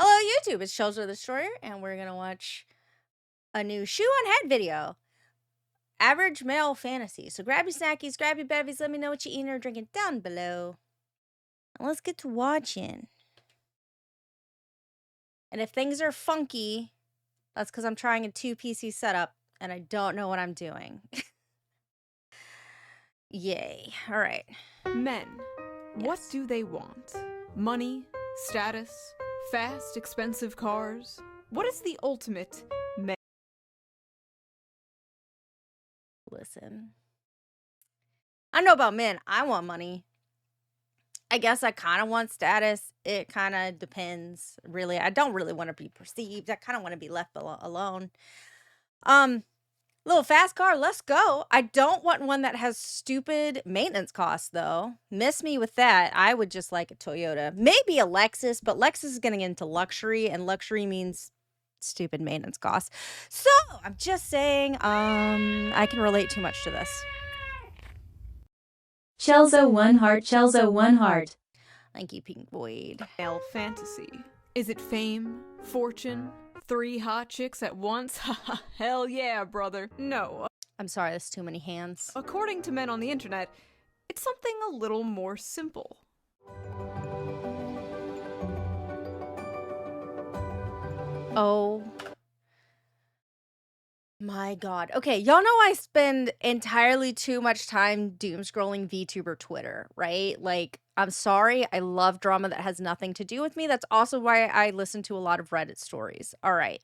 Hello, YouTube. It's Shoe0nHead the Destroyer, and we're gonna watch a new Shoe0nHead video. Average male fantasy. So grab your snackies, grab your bevies. Let me know what you're eating or drinking down below. And let's get to watching. And if things are funky, that's because I'm trying a 2 PC setup and I don't know what I'm doing. Yay. All right. Men. What Yes. do they want? Money? Status? Fast, expensive cars? What is the ultimate man? Listen. I don't know about men. I want money. I guess I kind of want status. It kind of depends, really. I don't really want to be perceived. I kind of want to be left alone. Little fast car, let's go. I don't want one that has stupid maintenance costs, though. Miss me with that. I would just like a Toyota. Maybe a Lexus, but Lexus is getting into luxury, and luxury means stupid maintenance costs. So, I'm just saying, I can relate too much to this. Shoe0nHead, Shoe0nHead. Thank you, Pink Void. Male fantasy? Is it fame? Fortune? 3 hot chicks at once? Haha, hell yeah, brother. No. I'm sorry, that's too many hands. According to men on the internet, it's something a little more simple. Oh my god. Okay, y'all know I spend entirely too much time doom scrolling VTuber Twitter, right? Like, I'm sorry, I love drama that has nothing to do with me. That's also why I listen to a lot of Reddit stories. All right.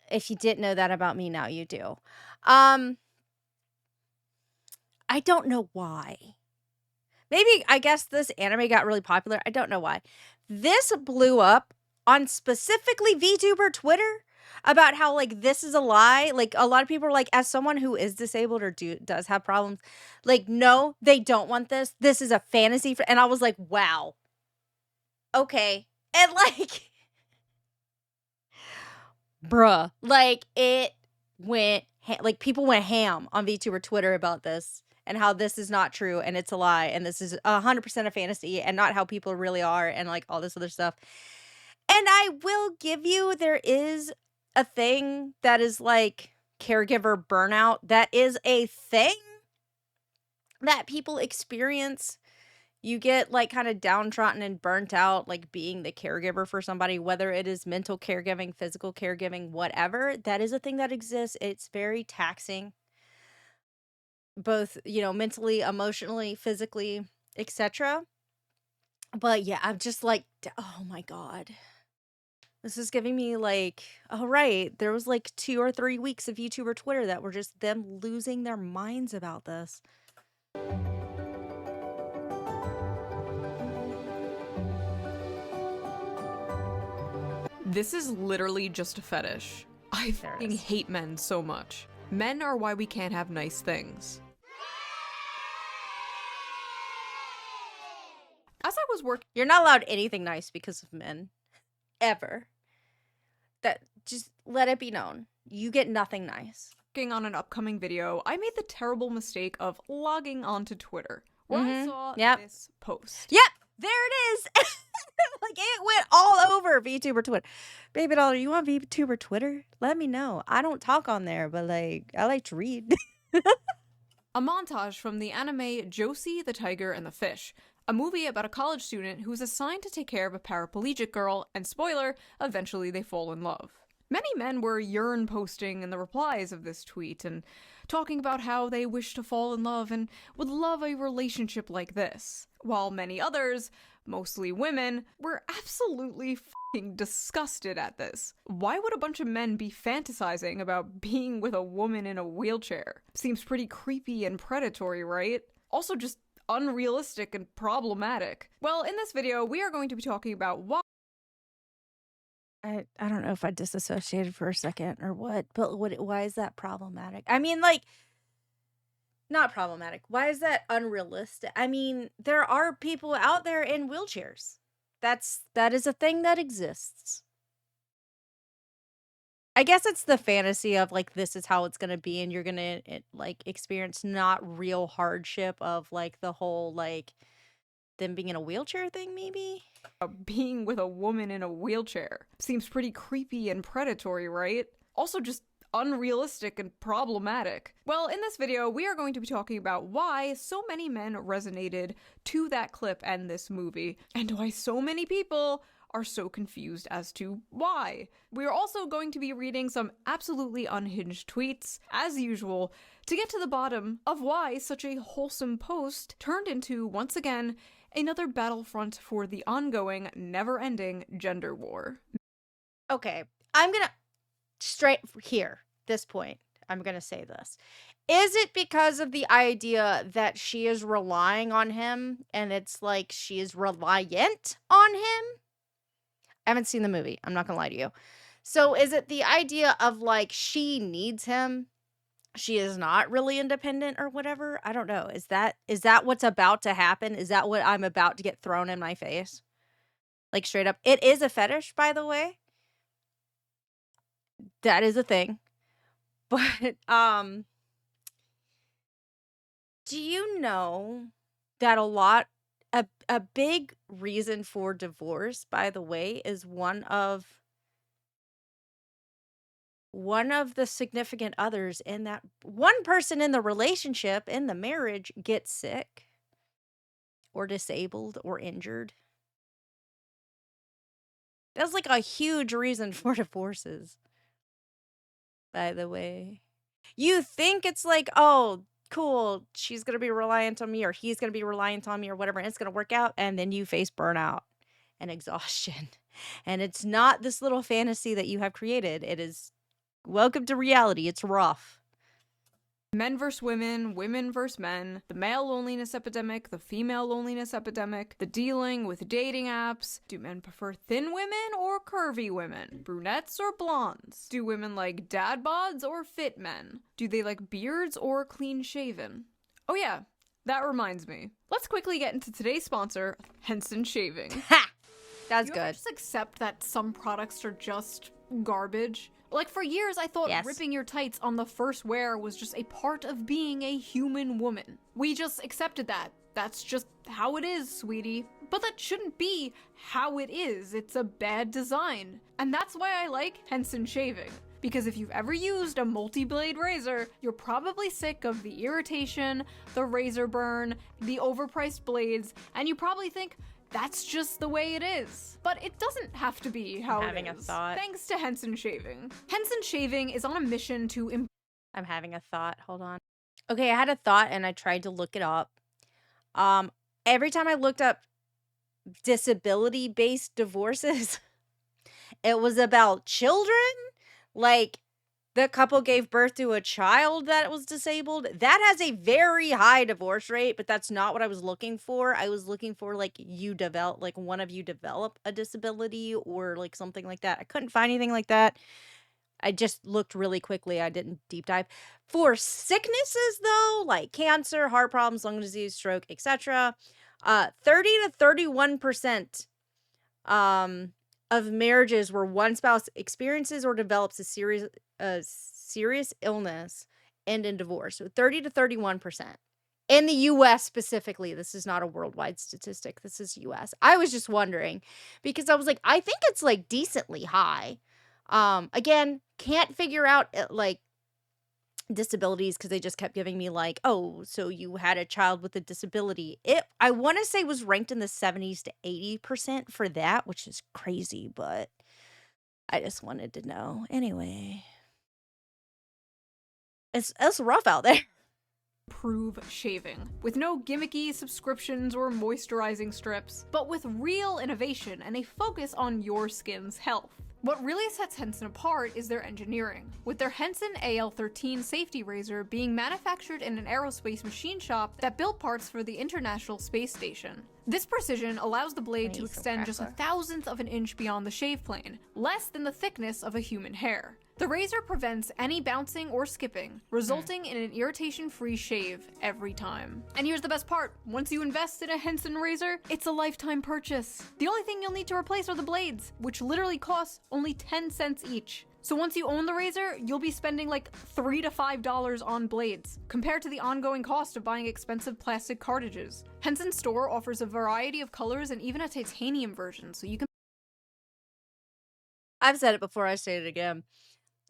If you didn't know that about me, now you do. I don't know why. Maybe, I guess this anime got really popular. I don't know why. This blew up on specifically VTuber Twitter about how, like, this is a lie. Like, a lot of people are like, as someone who is disabled or does have problems, like, no, they don't want this. This is a fantasy. And I was like, wow. Okay. And, like, bruh, like, it went, like, people went ham on VTuber Twitter about this. And how this is not true and it's a lie and this is 100% a fantasy and not how people really are and like all this other stuff. And I will give you, there is a thing that is like caregiver burnout. That is a thing that people experience. You get like kind of downtrodden and burnt out, like being the caregiver for somebody, whether it is mental caregiving, physical caregiving, whatever. That is a thing that exists. It's very taxing. Both, mentally, emotionally, physically, etc. But yeah, I'm just like, oh my god. This is giving me like, oh right, there was like 2 or 3 weeks of YouTuber Twitter that were just them losing their minds about this. This is literally just a fetish. I There it fucking is. hate men so much. Men are why we can't have nice things. As I was working You're not allowed anything nice because of men. Ever. That, just let it be known. You get nothing nice. on an upcoming video, I made the terrible mistake of logging onto Twitter, where I saw this post. Yep, there it is. Like, it went all over VTuber Twitter. Baby doll, are you on VTuber Twitter? Let me know. I don't talk on there, but like, I like to read. A montage from the anime Josie, the Tiger, and the Fish, a movie about a college student who's assigned to take care of a paraplegic girl, and spoiler, eventually they fall in love. Many men were yearn posting in the replies of this tweet and talking about how they wish to fall in love and would love a relationship like this, while many others, mostly women, were absolutely fucking disgusted at this. Why would a bunch of men be fantasizing about being with a woman in a wheelchair? Seems pretty creepy and predatory, right? Also just unrealistic and problematic. Well, in this video, we are going to be talking about why I don't know if I disassociated for a second or what, but why is that problematic? I mean, like, not problematic. Why is that unrealistic? I mean, there are people out there in wheelchairs. That is a thing that exists. I guess it's the fantasy of like, this is how it's gonna be, and you're gonna like experience not real hardship of like the whole like them being in a wheelchair thing, maybe? Being with a woman in a wheelchair seems pretty creepy and predatory, right? Also just unrealistic and problematic. Well, in this video, we are going to be talking about why so many men resonated to that clip and this movie, and why so many people are so confused as to why. We are also going to be reading some absolutely unhinged tweets, as usual, to get to the bottom of why such a wholesome post turned into, once again, another battlefront for the ongoing, never-ending gender war. Okay, I'm gonna, straight here, this point, I'm gonna say this. Is it because of the idea that she is relying on him, and it's like she is reliant on him? I haven't seen the movie, I'm not gonna lie to you. So is it the idea of, like, she needs him? She is not really independent or whatever? I don't know. Is that what's about to happen? Is that what I'm about to get thrown in my face? Like, straight up. It is a fetish, by the way. That is a thing. But, do you know that a big reason for divorce, by the way, is one of the significant others in that one person in the relationship, in the marriage, gets sick or disabled or injured? That's like a huge reason for divorces, by the way. You think it's like, oh, cool, she's going to be reliant on me, or he's going to be reliant on me, or whatever, and it's going to work out, and then you face burnout and exhaustion. And it's not this little fantasy that you have created. It is, welcome to reality. It's rough. Men versus women, women versus men, the male loneliness epidemic, the female loneliness epidemic, the dealing with dating apps. Do men prefer thin women or curvy women? Brunettes or blondes? Do women like dad bods or fit men? Do they like beards or clean shaven? Oh yeah, that reminds me. Let's quickly get into today's sponsor, Henson Shaving. Ha! That's You ever good. just accept that some products are just garbage? Like, for years, I thought Yes. ripping your tights on the first wear was just a part of being a human woman. We just accepted that. That's just how it is, sweetie. But that shouldn't be how it is. It's a bad design. And that's why I like Henson Shaving. Because if you've ever used a multi-blade razor, you're probably sick of the irritation, the razor burn, the overpriced blades, and you probably think, that's just the way it is. But it doesn't have to be how it is. having a thought. Thanks to Henson Shaving. Henson Shaving is on a mission to I'm having a thought. Hold on. Okay, I had a thought and I tried to look it up. Every time I looked up disability-based divorces, it was about children. Like, the couple gave birth to a child that was disabled. That has a very high divorce rate, but that's not what I was looking for. I was looking for, like, one of you develop a disability or, like, something like that. I couldn't find anything like that. I just looked really quickly. I didn't deep dive. For sicknesses, though, like cancer, heart problems, lung disease, stroke, etc., 30 to 31% of marriages where one spouse experiences or develops a serious illness end in divorce. So 30 to 31%. In the US specifically, this is not a worldwide statistic. This is US. I was just wondering because I was like, I think it's like decently high. Again, can't figure out like disabilities because they just kept giving me like, oh, so you had a child with a disability. I want to say was ranked in the 70s to 80% for that, which is crazy, but I just wanted to know. Anyway, it's rough out there. improve shaving. With no gimmicky subscriptions or moisturizing strips, but with real innovation and a focus on your skin's health. What really sets Henson apart is their engineering, with their Henson AL13 safety razor being manufactured in an aerospace machine shop that built parts for the International Space Station. This precision allows the blade to extend just 1/1000th of an inch beyond the shave plane, less than the thickness of a human hair. The razor prevents any bouncing or skipping, resulting in an irritation-free shave every time. And here's the best part, once you invest in a Henson razor, it's a lifetime purchase. The only thing you'll need to replace are the blades, which literally cost only 10 cents each. So once you own the razor, you'll be spending like $3 to $5 on blades, compared to the ongoing cost of buying expensive plastic cartridges. Henson's store offers a variety of colors and even a titanium version, so you can— I've said it before, I say it again.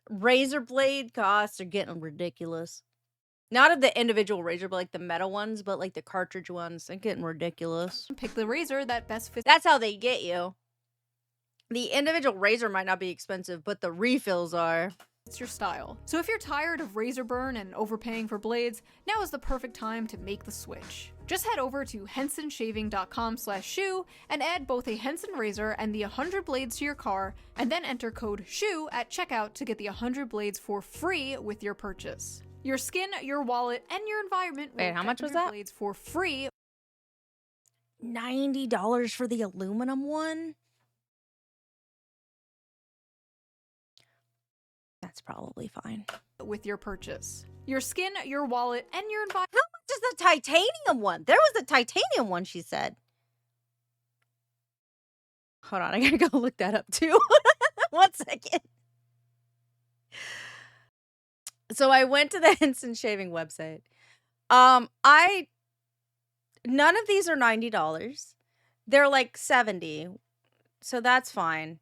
Razor blade costs are getting ridiculous. Not of the individual razor, but like the metal ones, but like the cartridge ones, they're getting ridiculous. pick the razor that best fits That's how they get you. The individual razor might not be expensive, but the refills are. your style. So if you're tired of razor burn and overpaying for blades, now is the perfect time to make the switch. Just head over to hensonshaving.com/shoe and add both a Henson razor and the 100 blades to your car, and then enter code SHOE at checkout to get the 100 blades for free with your purchase. Your skin, your wallet, and your environment will Wait, how much get was your that? blades for free. $90 for the aluminum one? That's probably fine. With your purchase. Your skin, your wallet, and your environment. How much is the titanium one? There was a titanium one, she said. Hold on, I gotta go look that up too. 1 second. So I went to the Henson Shaving website. None of these are $90. They're like $70. So that's fine.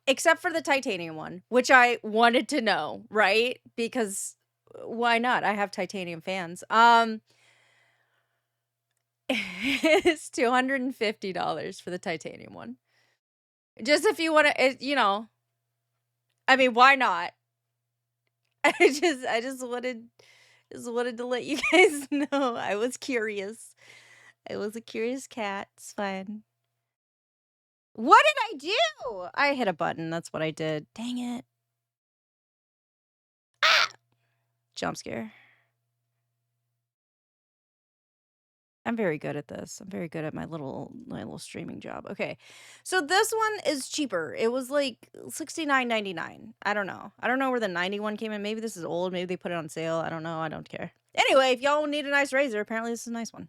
Except for the titanium one, which I wanted to know, right? Because why not? I have titanium fans. It's $250 for the titanium one. Just if you want to, you know, I mean, why not? I just wanted to let you guys know. I was curious. I was a curious cat. It's fine. What did I do? I hit a button. That's what I did. Dang it. Ah! Jump scare. I'm very good at this. I'm very good at my little streaming job. Okay. So this one is cheaper. It was like $69.99. I don't know. I don't know where the 91 came in. Maybe this is old. Maybe they put it on sale. I don't know. I don't care. Anyway, if y'all need a nice razor, apparently this is a nice one.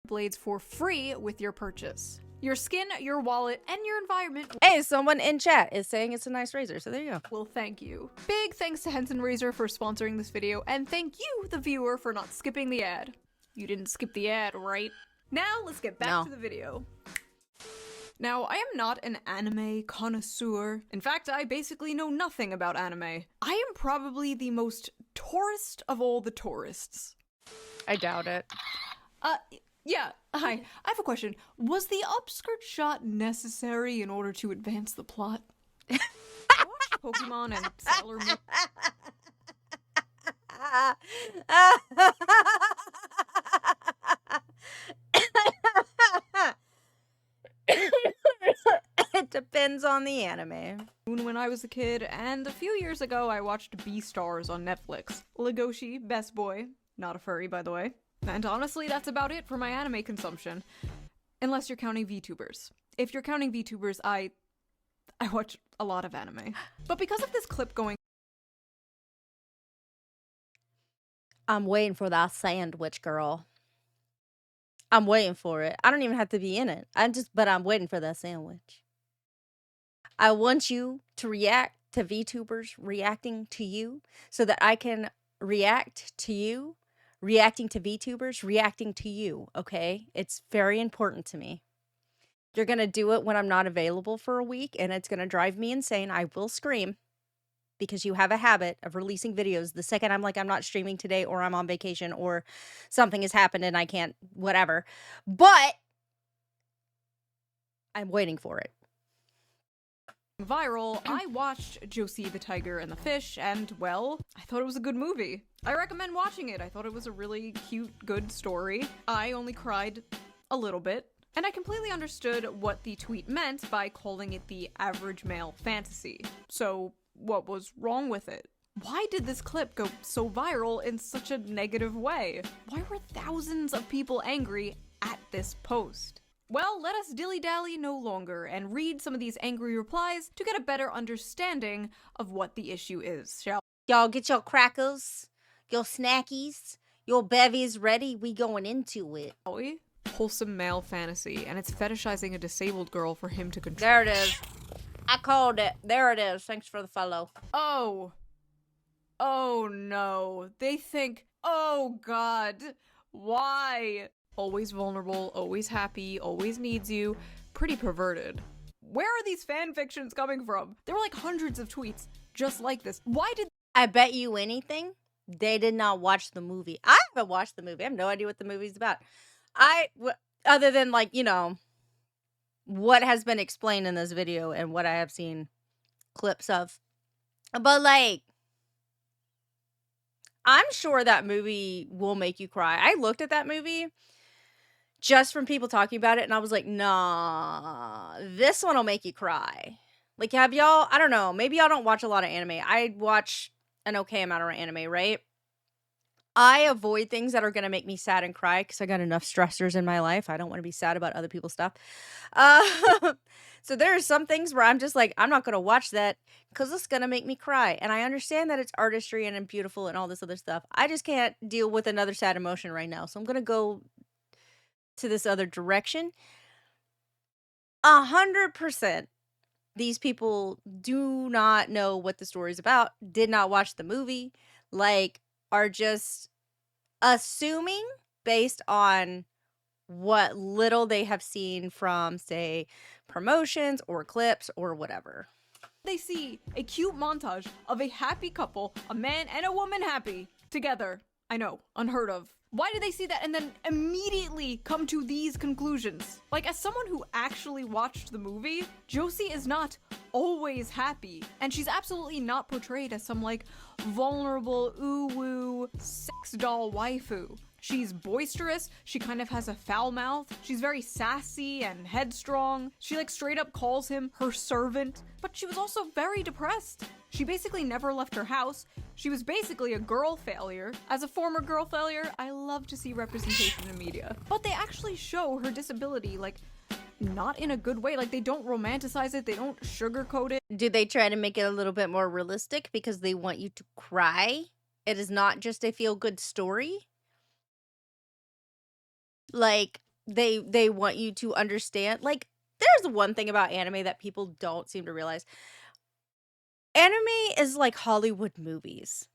Blades for free with your purchase. Your skin, your wallet, and your environment. Hey, someone in chat is saying it's a nice razor, so there you go. Well, thank you. Big thanks to Henson Razor for sponsoring this video, and thank you, the viewer, for not skipping the ad. You didn't skip the ad, right? Now, let's get back to the video. Now, I am not an anime connoisseur. In fact, I basically know nothing about anime. I am probably the most tourist of all the tourists. I doubt it. Yeah, hi. I have a question. Was the upskirt shot necessary in order to advance the plot? I watched Pokemon and Sailor Moon. It depends on the anime. When I was a kid, and a few years ago I watched Beastars on Netflix. Legoshi, best boy. Not a furry, by the way. And honestly, that's about it for my anime consumption. Unless you're counting VTubers. If you're counting VTubers, I watch a lot of anime. But because of this clip going— I'm waiting for that sandwich, girl. I'm waiting for it. I don't even have to be in it. But I'm waiting for that sandwich. I want you to react to VTubers reacting to you so that I can react to you, reacting to VTubers reacting to you, okay? It's very important to me. You're going to do it when I'm not available for a week, and it's going to drive me insane. I will scream because you have a habit of releasing videos the second I'm like, I'm not streaming today, or I'm on vacation, or something has happened and I can't, whatever. But I'm waiting for it. viral, I watched Josie the Tiger and the Fish, and, well, I thought it was a good movie. I recommend watching it. I thought it was a really cute, good story. I only cried a little bit, and I completely understood what the tweet meant by calling it the average male fantasy. So, what was wrong with it? Why did this clip go so viral in such a negative way? Why were thousands of people angry at this post? Well, let us dilly-dally no longer and read some of these angry replies to get a better understanding of what the issue is, shall Y'all get your crackers, your snackies, your bevies ready. We going into it. we? Wholesome male fantasy, and it's fetishizing a disabled girl for him to control. There it is. I called it. There it is. Thanks for the follow. Oh. Oh no. They think, oh god, why? Always vulnerable, always happy, always needs you. Pretty perverted. Where are these fan fictions coming from? There were like hundreds of tweets just like this. Why did I bet you anything, they did not watch the movie. I haven't watched the movie. I have no idea what the movie's about. Other than like, you know, what has been explained in this video and what I have seen clips of. But like, I'm sure that movie will make you cry. I looked at that movie just from people talking about it, and I was like, nah, this one will make you cry. Like, have y'all, I don't know, maybe y'all don't watch a lot of anime. I watch an okay amount of anime, right? I avoid things that are going to make me sad and cry because I got enough stressors in my life. I don't want to be sad about other people's stuff. So there are some things where I'm just like, I'm not going to watch that because it's going to make me cry. And I understand that it's artistry and beautiful and all this other stuff. I just can't deal with another sad emotion right now. So I'm going to go to this other direction. 100%. These people do not know what the story's about, did not watch the movie, like, are just assuming based on what little they have seen from, say, promotions or clips or whatever. they see a cute montage of a happy couple, a man and a woman happy, together? I know, unheard of. Why do they see that and then immediately come to these conclusions? Like, as someone who actually watched the movie, Josie is not always happy, and she's absolutely not portrayed as some, like, vulnerable, ooh-woo, sex doll waifu. She's boisterous, she kind of has a foul mouth, she's very sassy and headstrong, she like straight up calls him her servant, but she was also very depressed. She basically never left her house, she was basically a girl failure. As a former girl failure, I love to see representation in media. But they actually show her disability, like, not in a good way. Like, they don't romanticize it, they don't sugarcoat it. Do they try to make it a little bit more realistic because they want you to cry? It is not just a feel-good story? Like, they want you to understand. Like, there's one thing about anime that people don't seem to realize. Anime is like Hollywood movies.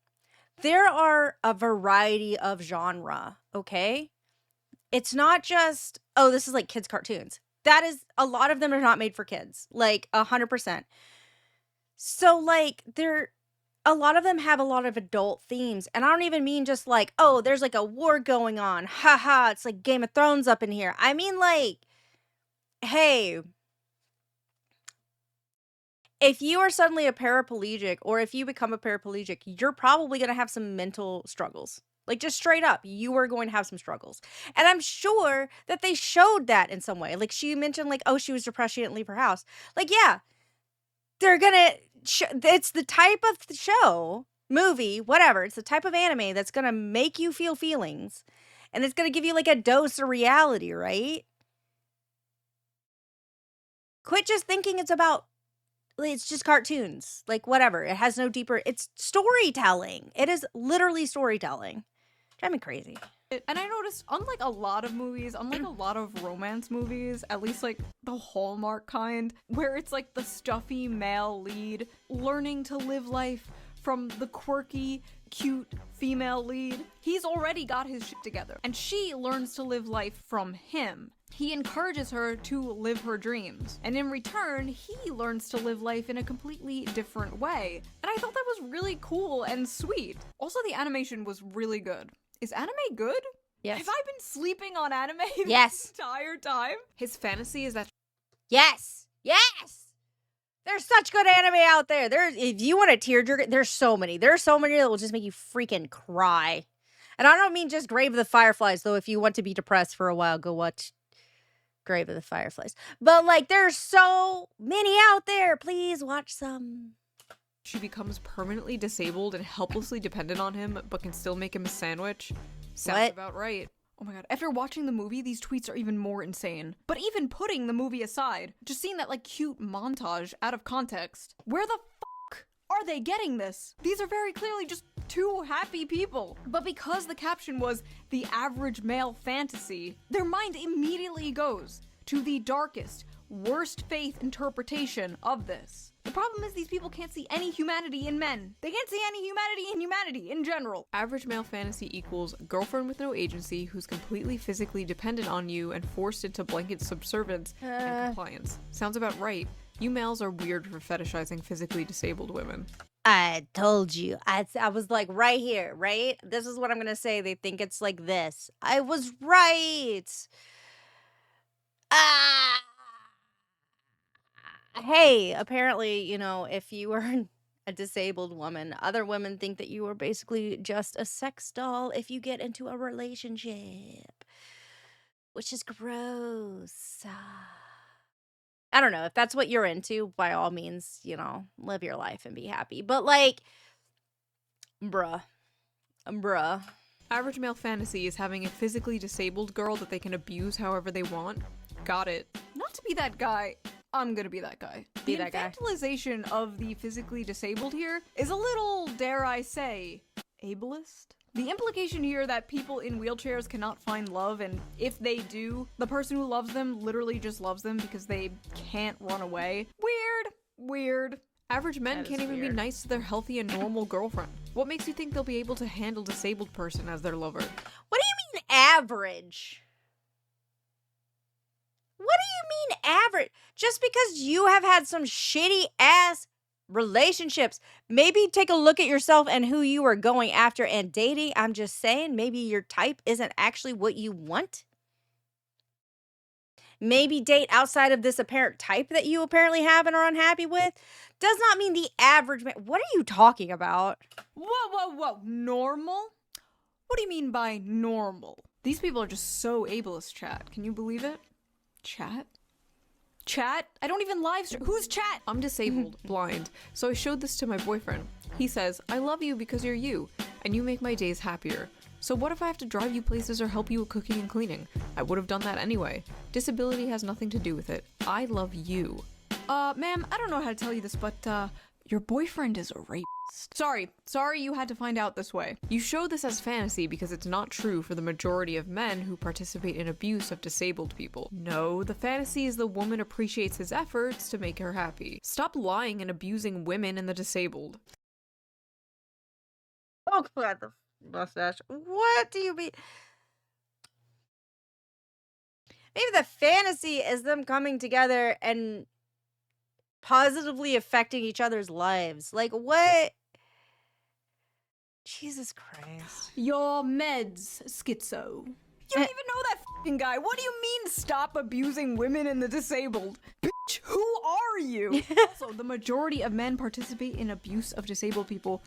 There are a variety of genre, okay? It's not just, oh, this is like kids' cartoons. That is, a lot of them are not made for kids. Like, 100%. So, like, a lot of them have a lot of adult themes. And I don't even mean just like, oh, there's like a war going on. Haha, it's like Game of Thrones up in here. I mean, like, hey, if you are suddenly a paraplegic or if you become a paraplegic, you're probably going to have some mental struggles. Like, just straight up, you are going to have some struggles. And I'm sure that they showed that in some way. Like, she mentioned, like, oh, she was depressed, she didn't leave her house. Like, yeah, they're going to... it's the type of show, movie, whatever. It's the type of anime that's going to make you feel feelings. And it's going to give you like a dose of reality, right? Quit just thinking it's about, it's just cartoons. Like, whatever. It has no deeper, it's storytelling. It is literally storytelling. Drive me crazy. And I noticed, unlike a lot of movies, unlike a lot of romance movies, at least like the Hallmark kind, where it's like the stuffy male lead learning to live life from the quirky, cute female lead, he's already got his shit together. And she learns to live life from him. He encourages her to live her dreams. And in return, he learns to live life in a completely different way. And I thought that was really cool and sweet. Also, the animation was really good. Is anime good? Yes. Have I been sleeping on anime Yes. this entire time? His fantasy is that... Yes. Yes. There's such good anime out there. If you want a tearjerker, there's so many. There's so many that will just make you freaking cry. And I don't mean just Grave of the Fireflies, though. If you want to be depressed for a while, go watch Grave of the Fireflies. But, like, there's so many out there. Please watch some. She becomes permanently disabled and helplessly dependent on him, but can still make him a sandwich. Sounds What? about right. Oh my god. After watching the movie, these tweets are even more insane. But even putting the movie aside, just seeing that, like, cute montage out of context, where the fuck are they getting this? These are very clearly just two happy people. But because the caption was the average male fantasy, their mind immediately goes to the darkest, worst faith interpretation of this. The problem is these people can't see any humanity in men. They can't see any humanity in humanity in general. Average male fantasy equals girlfriend with no agency who's completely physically dependent on you and forced into blanket subservience and compliance. Sounds about right. You males are weird for fetishizing physically disabled women. I told you. I was like right here, right? This is what I'm gonna say. They think it's like this. I was right. Ah. Hey, apparently, if you are a disabled woman, other women think that you are basically just a sex doll if you get into a relationship, which is gross. I don't know if that's what you're into, by all means, live your life and be happy. But like, bruh. Average male fantasy is having a physically disabled girl that they can abuse however they want. Got it. Not to be that guy. I'm gonna be that guy. Be The that guy. infantilization of the physically disabled here is a little, dare I say, ableist. The implication here that people in wheelchairs cannot find love, and if they do, the person who loves them literally just loves them because they can't run away. Weird. Average men That is can't even be weird. nice to their healthy and normal girlfriend. What makes you think they'll be able to handle a disabled person as their lover? What do you mean average? What do you mean average? Just because you have had some shitty ass relationships, maybe take a look at yourself and who you are going after and dating. I'm just saying, maybe your type isn't actually what you want. Maybe date outside of this apparent type that you apparently have and are unhappy with. Does not mean the average man. What are you talking about? Whoa. Normal? What do you mean by normal? These people are just so ableist, chat. Can you believe it? Chat? I don't even live stream. Who's chat? I'm disabled, blind, so I showed this to my boyfriend. He says, I love you because you're you, and you make my days happier. So what if I have to drive you places or help you with cooking and cleaning? I would have done that anyway. Disability has nothing to do with it. I love you. Ma'am, I don't know how to tell you this, but, your boyfriend is a rapist. Sorry you had to find out this way. You show this as fantasy because it's not true for the majority of men who participate in abuse of disabled people. No, the fantasy is the woman appreciates his efforts to make her happy. Stop lying and abusing women and the disabled. Oh, God, the mustache. What do you mean? Maybe the fantasy is them coming together and positively affecting each other's lives. Like, what? Jesus Christ. Your meds, schizo. You don't even know that f***ing guy. What do you mean stop abusing women and the disabled? Bitch, who are you? Also, the majority of men participate in abuse of disabled people.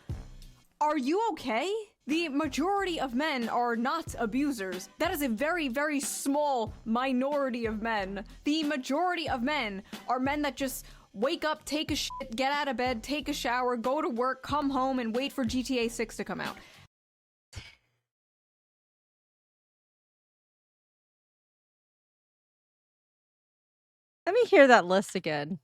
Are you okay? The majority of men are not abusers. That is a very, very small minority of men. The majority of men are men that just wake up, take a shit, get out of bed, take a shower, go to work, come home, and wait for GTA 6 to come out. Let me hear that list again.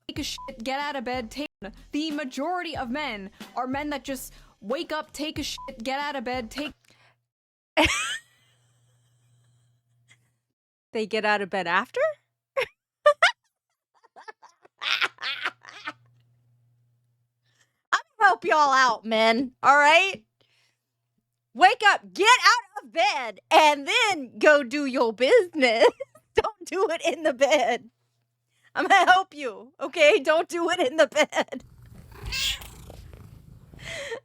Take a shit, get out of bed, take... The majority of men are men that just wake up, take a shit, get out of bed, take... They get out of bed after? I'm gonna help y'all out, men. All right? Wake up, get out of bed, and then go do your business. Don't do it in the bed. I'm gonna help you, okay? Don't do it in the bed.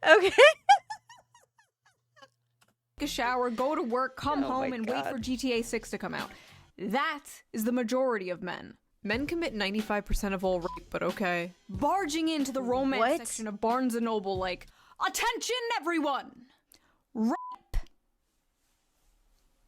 Okay? Take a shower, go to work, come Oh home, my and wait God. for GTA 6 to come out. That is the majority of men. Men commit 95% of all rape, but okay. Barging into the romance What? section of Barnes & Noble like, attention everyone! Rape!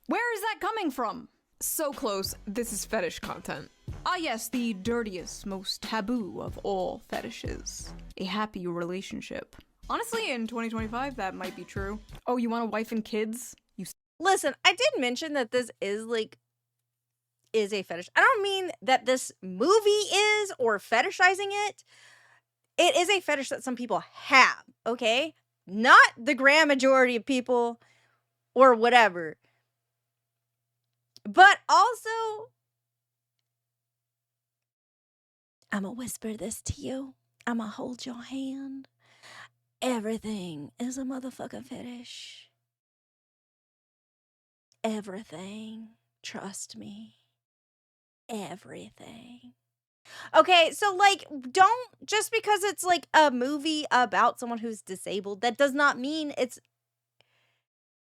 Where is that coming from? So close, this is fetish content. Ah yes, the dirtiest, most taboo of all fetishes. A happy relationship. Honestly, in 2025, that might be true. Oh, you want a wife and kids? You Listen, I did mention that this is a fetish. I don't mean that this movie is or fetishizing it. It is a fetish that some people have, okay? Not the grand majority of people or whatever. But also, I'ma whisper this to you. I'ma hold your hand. Everything is a motherfucking fetish. Everything. Trust me. Everything. Okay, so like, don't just because it's like a movie about someone who's disabled, that does not mean it's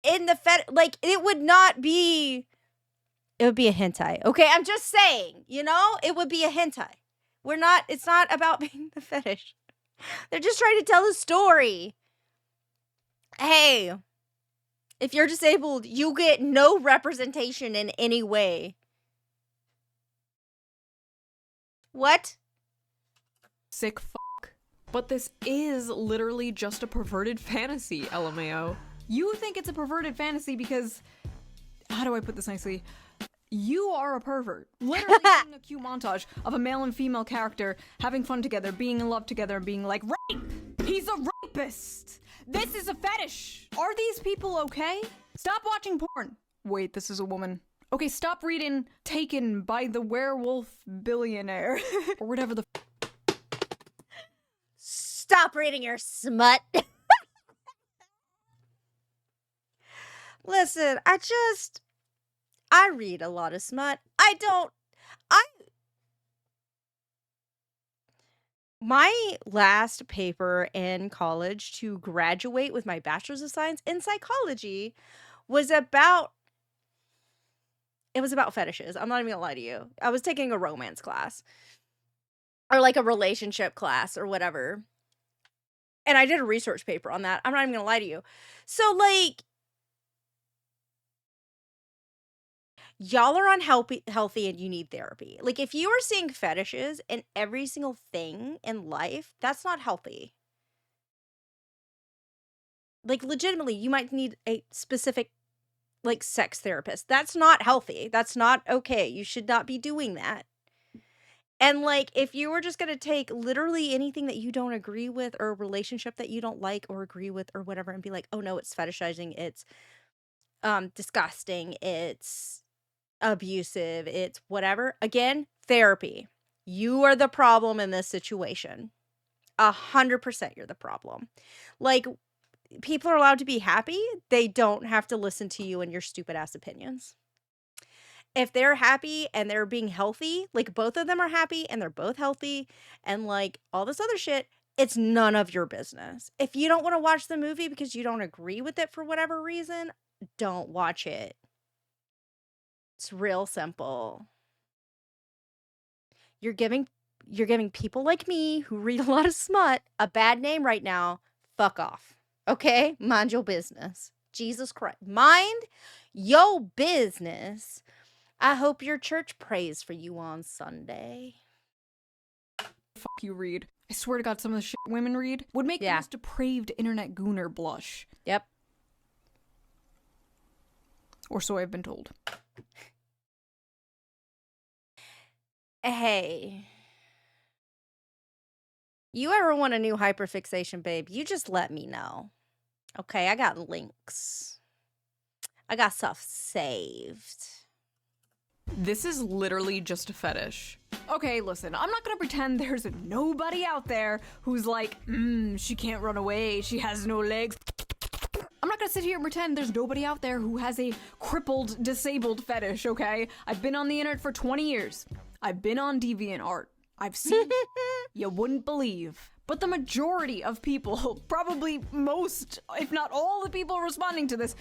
in the like it would be a hentai. Okay, I'm just saying, it would be a hentai. It's not about being the fetish. They're just trying to tell a story. Hey, if you're disabled, you get no representation in any way. What? Sick fuck. But this is literally just a perverted fantasy, LMAO. You think it's a perverted fantasy because, how do I put this nicely? You are a pervert. Literally seeing a cute montage of a male and female character having fun together, being in love together, and being like, rape! He's a rapist! This is a fetish! Are these people okay? Stop watching porn! Wait, this is a woman. Okay, stop reading Taken by the Werewolf Billionaire. Or whatever the Stop reading your smut. Listen, I read a lot of smut. My last paper in college to graduate with my bachelor's of science in psychology was about fetishes. I'm not even gonna lie to you. I was taking a romance class or like a relationship class or whatever. And I did a research paper on that. I'm not even gonna lie to you. So like, y'all are unhealthy and you need therapy. Like, if you are seeing fetishes in every single thing in life, that's not healthy. Like, legitimately, you might need a specific, like, sex therapist. That's not healthy. That's not okay. You should not be doing that. And, like, if you were just gonna take literally anything that you don't agree with or a relationship that you don't like or agree with or whatever and be like, oh no, it's fetishizing, it's disgusting, it's abusive, it's whatever. Again, therapy. You are the problem in this situation. 100% you're the problem. Like, people are allowed to be happy. They don't have to listen to you and your stupid ass opinions. If they're happy and they're being healthy, like both of them are happy and they're both healthy and like all this other shit, it's none of your business. If you don't want to watch the movie because you don't agree with it for whatever reason, don't watch it. It's real simple. You're giving people like me who read a lot of smut a bad name right now. Fuck off. Okay? Mind your business. Jesus Christ. Mind your business. I hope your church prays for you on Sunday. fuck you read. I swear to God, some of the shit women read would make the most depraved internet gooner blush. Yep. Or so I've been told. Hey. You ever want a new hyperfixation, babe? You just let me know. Okay, I got links. I got stuff saved. This is literally just a fetish. Okay, listen, I'm not gonna pretend there's nobody out there who's like, she can't run away, she has no legs. I'm not gonna sit here and pretend there's nobody out there who has a crippled, disabled fetish, okay? I've been on the internet for 20 years. I've been on DeviantArt. I've seen you wouldn't believe. But the majority of people, probably most, if not all the people responding to this,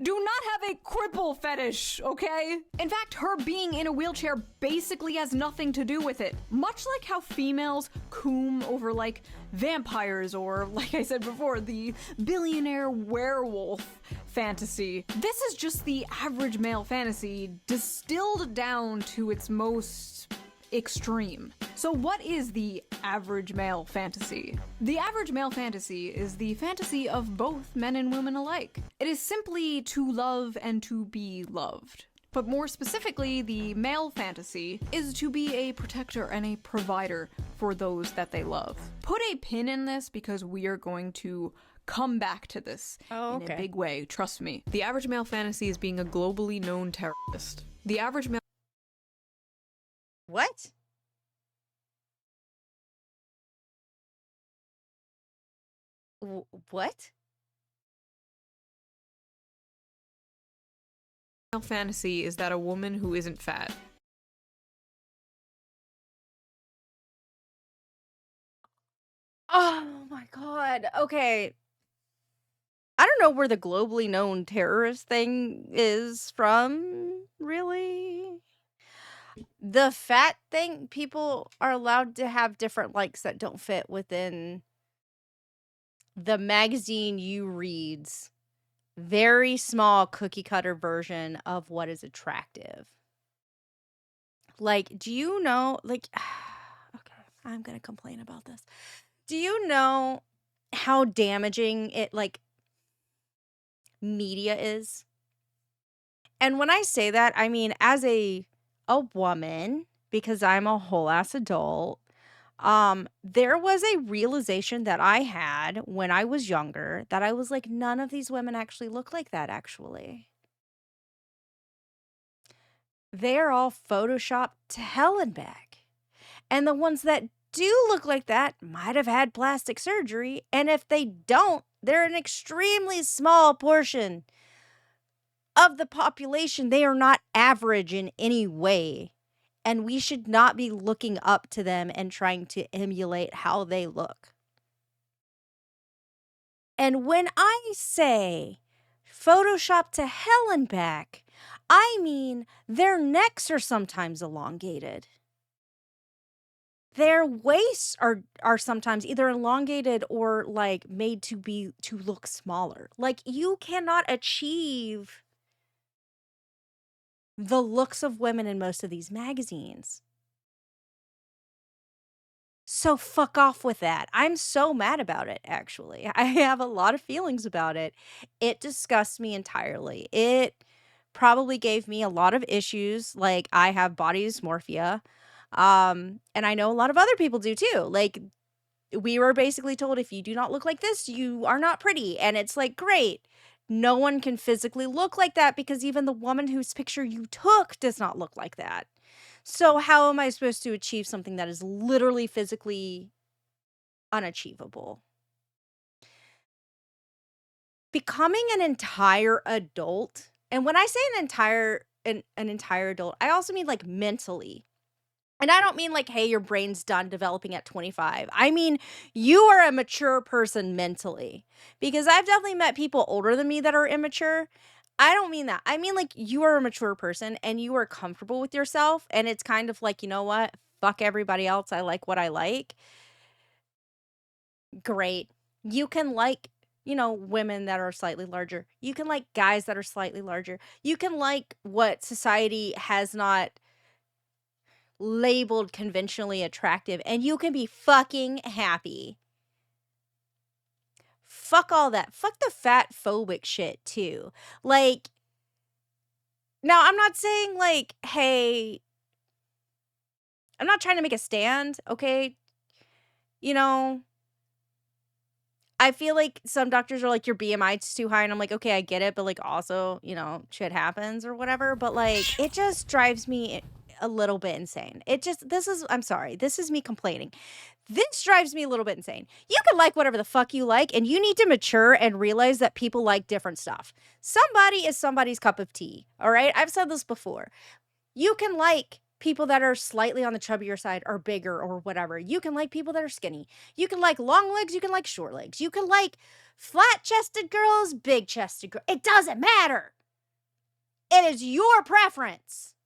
do not have a cripple fetish, okay? In fact, her being in a wheelchair basically has nothing to do with it. Much like how females coom over, like, vampires or, like I said before, the billionaire werewolf fantasy. This is just the average male fantasy distilled down to its most extreme. So what is the average male fantasy? The average male fantasy is the fantasy of both men and women alike. It is simply to love and to be loved. But more specifically, the male fantasy is to be a protector and a provider for those that they love. Put a pin in this because we are going to come back to this in a big way, trust me. The average male fantasy is being a globally known terrorist. The average male What? What? Fantasy is that a woman who isn't fat. Oh my god. Okay. I don't know where the globally known terrorist thing is from, really. The fat thing, people are allowed to have different likes that don't fit within the magazine you read's very small cookie cutter version of what is attractive. Like, do you know, like, okay, I'm gonna complain about this. Do you know how damaging it, like, media is? And when I say that, I mean as a woman, because I'm a whole ass adult, there was a realization that I had when I was younger that I was like, none of these women actually look like that, actually. They're all photoshopped to hell and back. And the ones that do look like that might have had plastic surgery. And if they don't, they're an extremely small portion of the population. They are not average in any way. And we should not be looking up to them and trying to emulate how they look. And when I say Photoshop to hell and back, I mean their necks are sometimes elongated. Their waists are sometimes either elongated or like made to look smaller. Like, you cannot achieve the looks of women in most of these magazines. So fuck off with that. I'm so mad about it, actually. I have a lot of feelings about it. It disgusts me entirely. It probably gave me a lot of issues. Like, I have body dysmorphia. And I know a lot of other people do too. Like, we were basically told if you do not look like this, you are not pretty. And it's like, great. No one can physically look like that because even the woman whose picture you took does not look like that. So how am I supposed to achieve something that is literally physically unachievable? Becoming an entire adult, and when I say an entire adult, I also mean like mentally. And I don't mean like, hey, your brain's done developing at 25. I mean, you are a mature person mentally. Because I've definitely met people older than me that are immature. I don't mean that. I mean, like, you are a mature person and you are comfortable with yourself. And it's kind of like, you know what? Fuck everybody else. I like what I like. Great. You can like, women that are slightly larger. You can like guys that are slightly larger. You can like what society has not labeled conventionally attractive, and you can be fucking happy. Fuck all that. Fuck the fat phobic shit too. Like, now I'm not saying like, hey, I'm not trying to make a stand, okay? You know, I feel like some doctors are like, your BMI is too high, and I'm like, okay, I get it, but like also, shit happens or whatever. But like, it just drives me a little bit insane. I'm sorry, this is me complaining. This drives me a little bit insane. You can like whatever the fuck you like, and you need to mature and realize that people like different stuff. Somebody is somebody's cup of tea, all right? I've said this before. You can like people that are slightly on the chubbier side or bigger or whatever. You can like people that are skinny. You can like long legs. You can like short legs. You can like flat-chested girls, big-chested girls. It doesn't matter. It is your preference.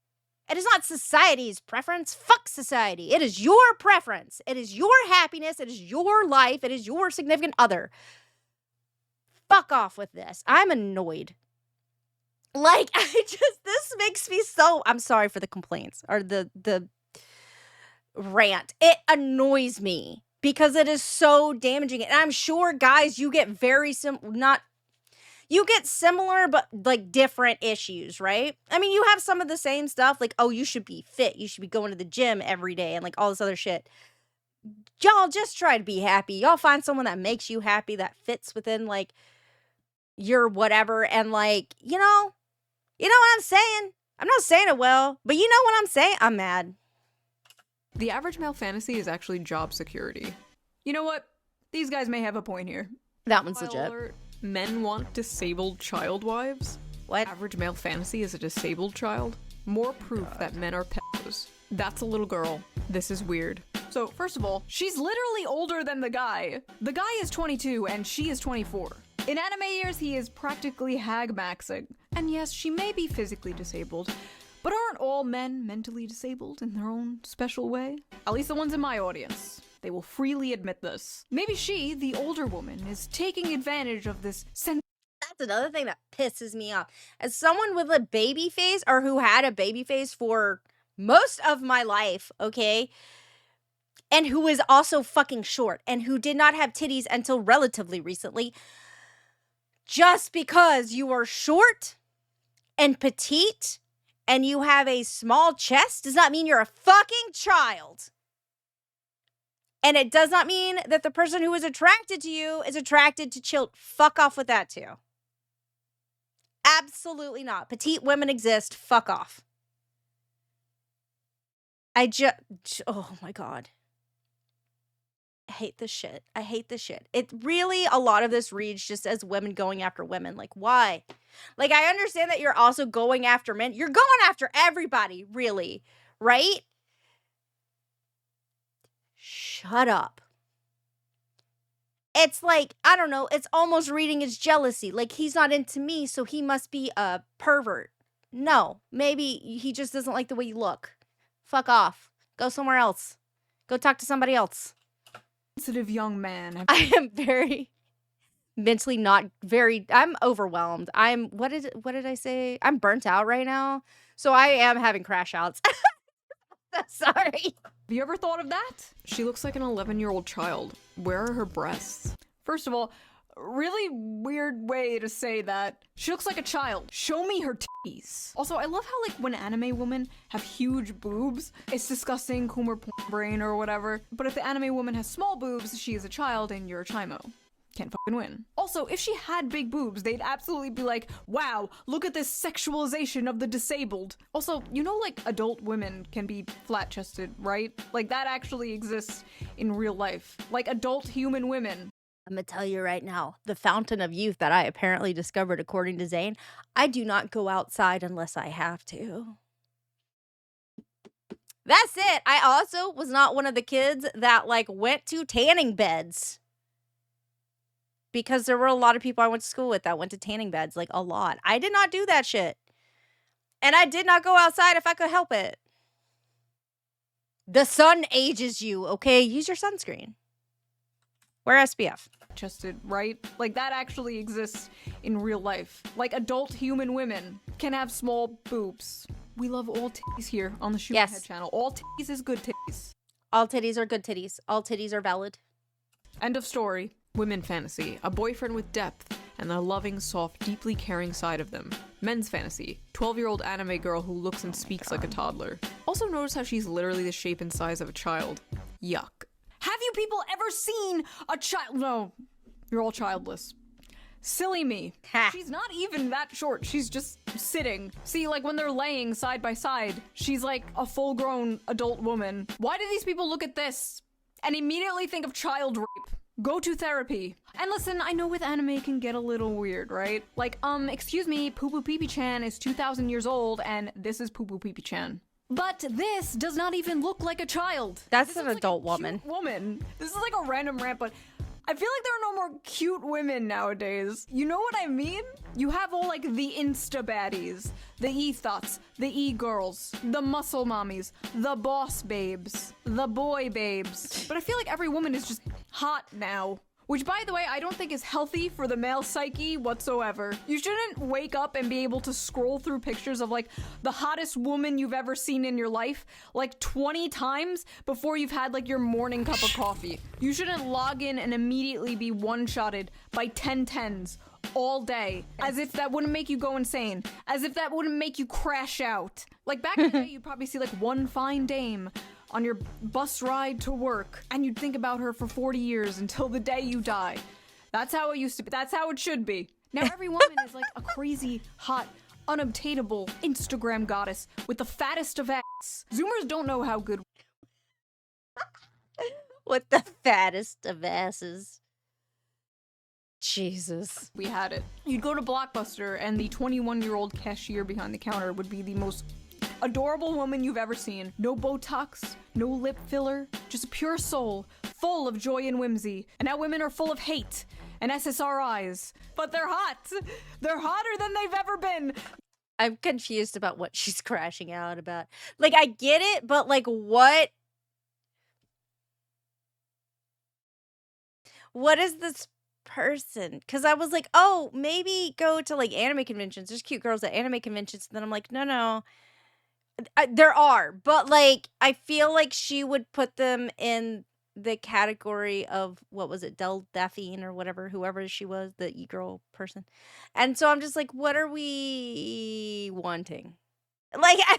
It is not society's preference. Fuck society. It is your preference. It is your happiness. It is your life. It is your significant other. Fuck off with this. I'm annoyed. Like, this makes me so, I'm sorry for the complaints or the rant. It annoys me because it is so damaging. And I'm sure, guys, you get you get similar, but like different issues, right? I mean, you have some of the same stuff, like, oh, you should be fit. You should be going to the gym every day and like all this other shit. Y'all just try to be happy. Y'all find someone that makes you happy, that fits within like your whatever. And like, you know what I'm saying? I'm not saying it well, but you know what I'm saying? I'm mad. The average male fantasy is actually job security. You know what? These guys may have a point here. That one's Spoiler legit. alert, men want disabled child wives. What? Average male fantasy is a disabled child. More proof that men are pedos. That's a little girl. This is weird. So, first of all, she's literally older than the guy. The guy is 22 and she is 24. In anime years, he is practically hag maxing. And yes, she may be physically disabled, but aren't all men mentally disabled in their own special way? At least the ones in my audience. They will freely admit this. Maybe she, the older woman, is taking advantage of this That's another thing that pisses me off. As someone with a baby face, or who had a baby face for most of my life, okay? And who is also fucking short, and who did not have titties until relatively recently. Just because you are short and petite and you have a small chest does not mean you're a fucking child. And it does not mean that the person who is attracted to you is attracted to children. Fuck off with that too. Absolutely not. Petite women exist. Fuck off. Oh my God. I hate this shit. I hate this shit. It really, a lot of this reads just as women going after women. Like, why? Like, I understand that you're also going after men. You're going after everybody, really. Right? Shut up. It's like, I don't know, it's almost reading as jealousy. Like, he's not into me, so he must be a pervert. No, maybe he just doesn't like the way you look. Fuck off. Go somewhere else. Go talk to somebody else. sensitive young man. I am very mentally not very, I'm overwhelmed. What did I say? I'm burnt out right now. So I am having crash outs. Sorry. Have you ever thought of that? She looks like an 11-year-old child. Where are her breasts? First of all, really weird way to say that. She looks like a child. Show me her titties. Also, I love how, like, when anime women have huge boobs, it's disgusting, Coomer porn brain or whatever. But if the anime woman has small boobs, she is a child and you're a chimo. Can't fucking win. Also, if she had big boobs, they'd absolutely be like, wow, look at this sexualization of the disabled. Also, you know, like, adult women can be flat-chested, right? Like, that actually exists in real life. Like, adult human women. I'm gonna tell you right now, the fountain of youth that I apparently discovered according to Zane, I do not go outside unless I have to. That's it. I also was not one of the kids that, like, went to tanning beds. Because there were a lot of people I went to school with that went to tanning beds, like, a lot. I did not do that shit. And I did not go outside if I could help it. The sun ages you, okay? Use your sunscreen. Wear SPF. Chested, right? Like, that actually exists in real life. Like, adult human women can have small boobs. We love all titties here on the Shoe0nHead Yes. channel. All titties is good titties. All titties are good titties. All titties are valid. End of story. Women fantasy. A boyfriend with depth and the loving, soft, deeply caring side of them. Men's fantasy. 12-year-old anime girl who looks and speaks like a toddler. Also notice how she's literally the shape and size of a child. Yuck. Have you people ever seen a child? No, you're all childless. Silly me. Ha. She's not even that short. She's just sitting. See, like when they're laying side by side, she's like a full-grown adult woman. Why do these people look at this and immediately think of child rape? Go to therapy. And listen, I know with anime it can get a little weird, right? Like, excuse me, Poo Poo Pee Pee Chan is 2,000 years old and this is Poo Poo Pee Pee Chan. But this does not even look like a child. That's This an looks like a adult cute woman. woman. This is like a random rant, but I feel like there are no more cute women nowadays. You know what I mean? You have all like the insta baddies, the e-thots, the e-girls, the muscle mommies, the boss babes, the boy babes. But I feel like every woman is just hot now. Which, by the way, I don't think is healthy for the male psyche whatsoever. You shouldn't wake up and be able to scroll through pictures of, like, the hottest woman you've ever seen in your life, like, 20 times before you've had, like, your morning cup of coffee. You shouldn't log in and immediately be one-shotted by 10 tens all day, as if that wouldn't make you go insane, as if that wouldn't make you crash out. Like, back in the day, you'd probably see, like, one fine dame on your bus ride to work, and you'd think about her for 40 years until the day you die. That's how it used to be. That's how it should be. Now every woman is like a crazy, hot, unobtainable Instagram goddess with the fattest of ass. Zoomers don't know how good. With the fattest of asses. Jesus. We had it. You'd go to Blockbuster and the 21-year-old cashier behind the counter would be the most adorable woman you've ever seen. No Botox, no lip filler, just a pure soul, full of joy and whimsy. And now women are full of hate and SSRIs. But they're hot. They're hotter than they've ever been. I'm confused about what she's crashing out about. Like, I get it, but like, what is this person? Because I was like, oh, maybe go to like anime conventions. There's cute girls at anime conventions. And then I'm like, no. There are, but like, I feel like she would put them in the category of, what was it, Delphine or whatever, whoever she was, the e-girl person. And so I'm just like, what are we wanting? Like, I'm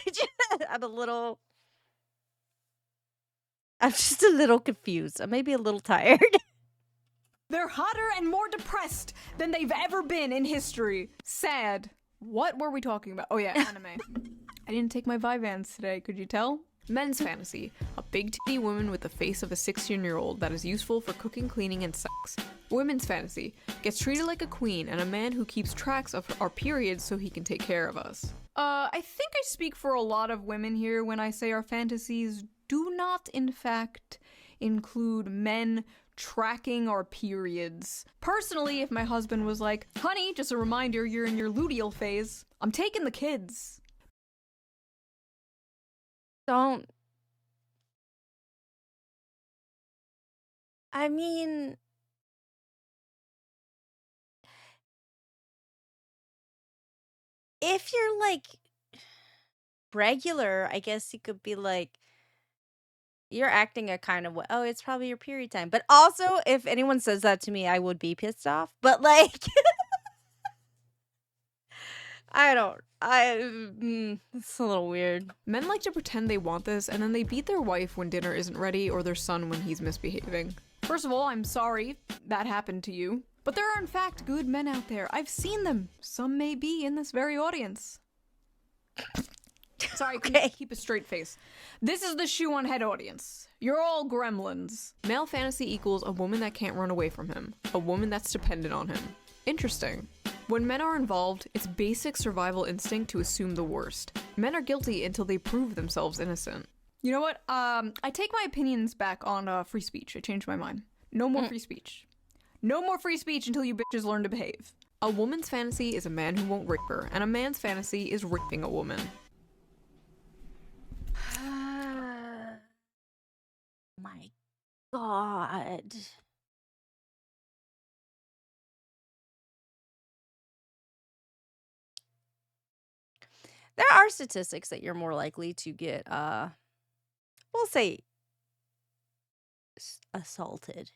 just a little confused. I may be a little tired. They're hotter and more depressed than they've ever been in history. Sad. What were we talking about? Oh yeah, anime. I didn't take my Vyvanse today, could you tell? Men's fantasy. A big titty woman with the face of a 16-year-old that is useful for cooking, cleaning, and sex. Women's fantasy. Gets treated like a queen and a man who keeps tracks of our periods so he can take care of us. I think I speak for a lot of women here when I say our fantasies do not, in fact, include men tracking our periods. Personally, if my husband was like, honey, just a reminder you're in your luteal phase, I'm taking the kids. Don't. I mean, if you're like regular, I guess you could be like, you're acting a kind of way. Oh, it's probably your period time. But also, if anyone says that to me, I would be pissed off. But like, it's a little weird. Men like to pretend they want this, and then they beat their wife when dinner isn't ready or their son when he's misbehaving. First of all, I'm sorry that happened to you. But there are in fact good men out there. I've seen them. Some may be in this very audience. Sorry, Okay. keep a straight face. This is the Shoe0nHead audience. You're all gremlins. Male fantasy equals a woman that can't run away from him. A woman that's dependent on him. Interesting. When men are involved, it's basic survival instinct to assume the worst. Men are guilty until they prove themselves innocent. You know what? I take my opinions back on free speech. I changed my mind. No more free speech. No more free speech until you bitches learn to behave. A woman's fantasy is a man who won't rape her, and a man's fantasy is raping a woman. My God. There are statistics that you're more likely to get, we'll say, assaulted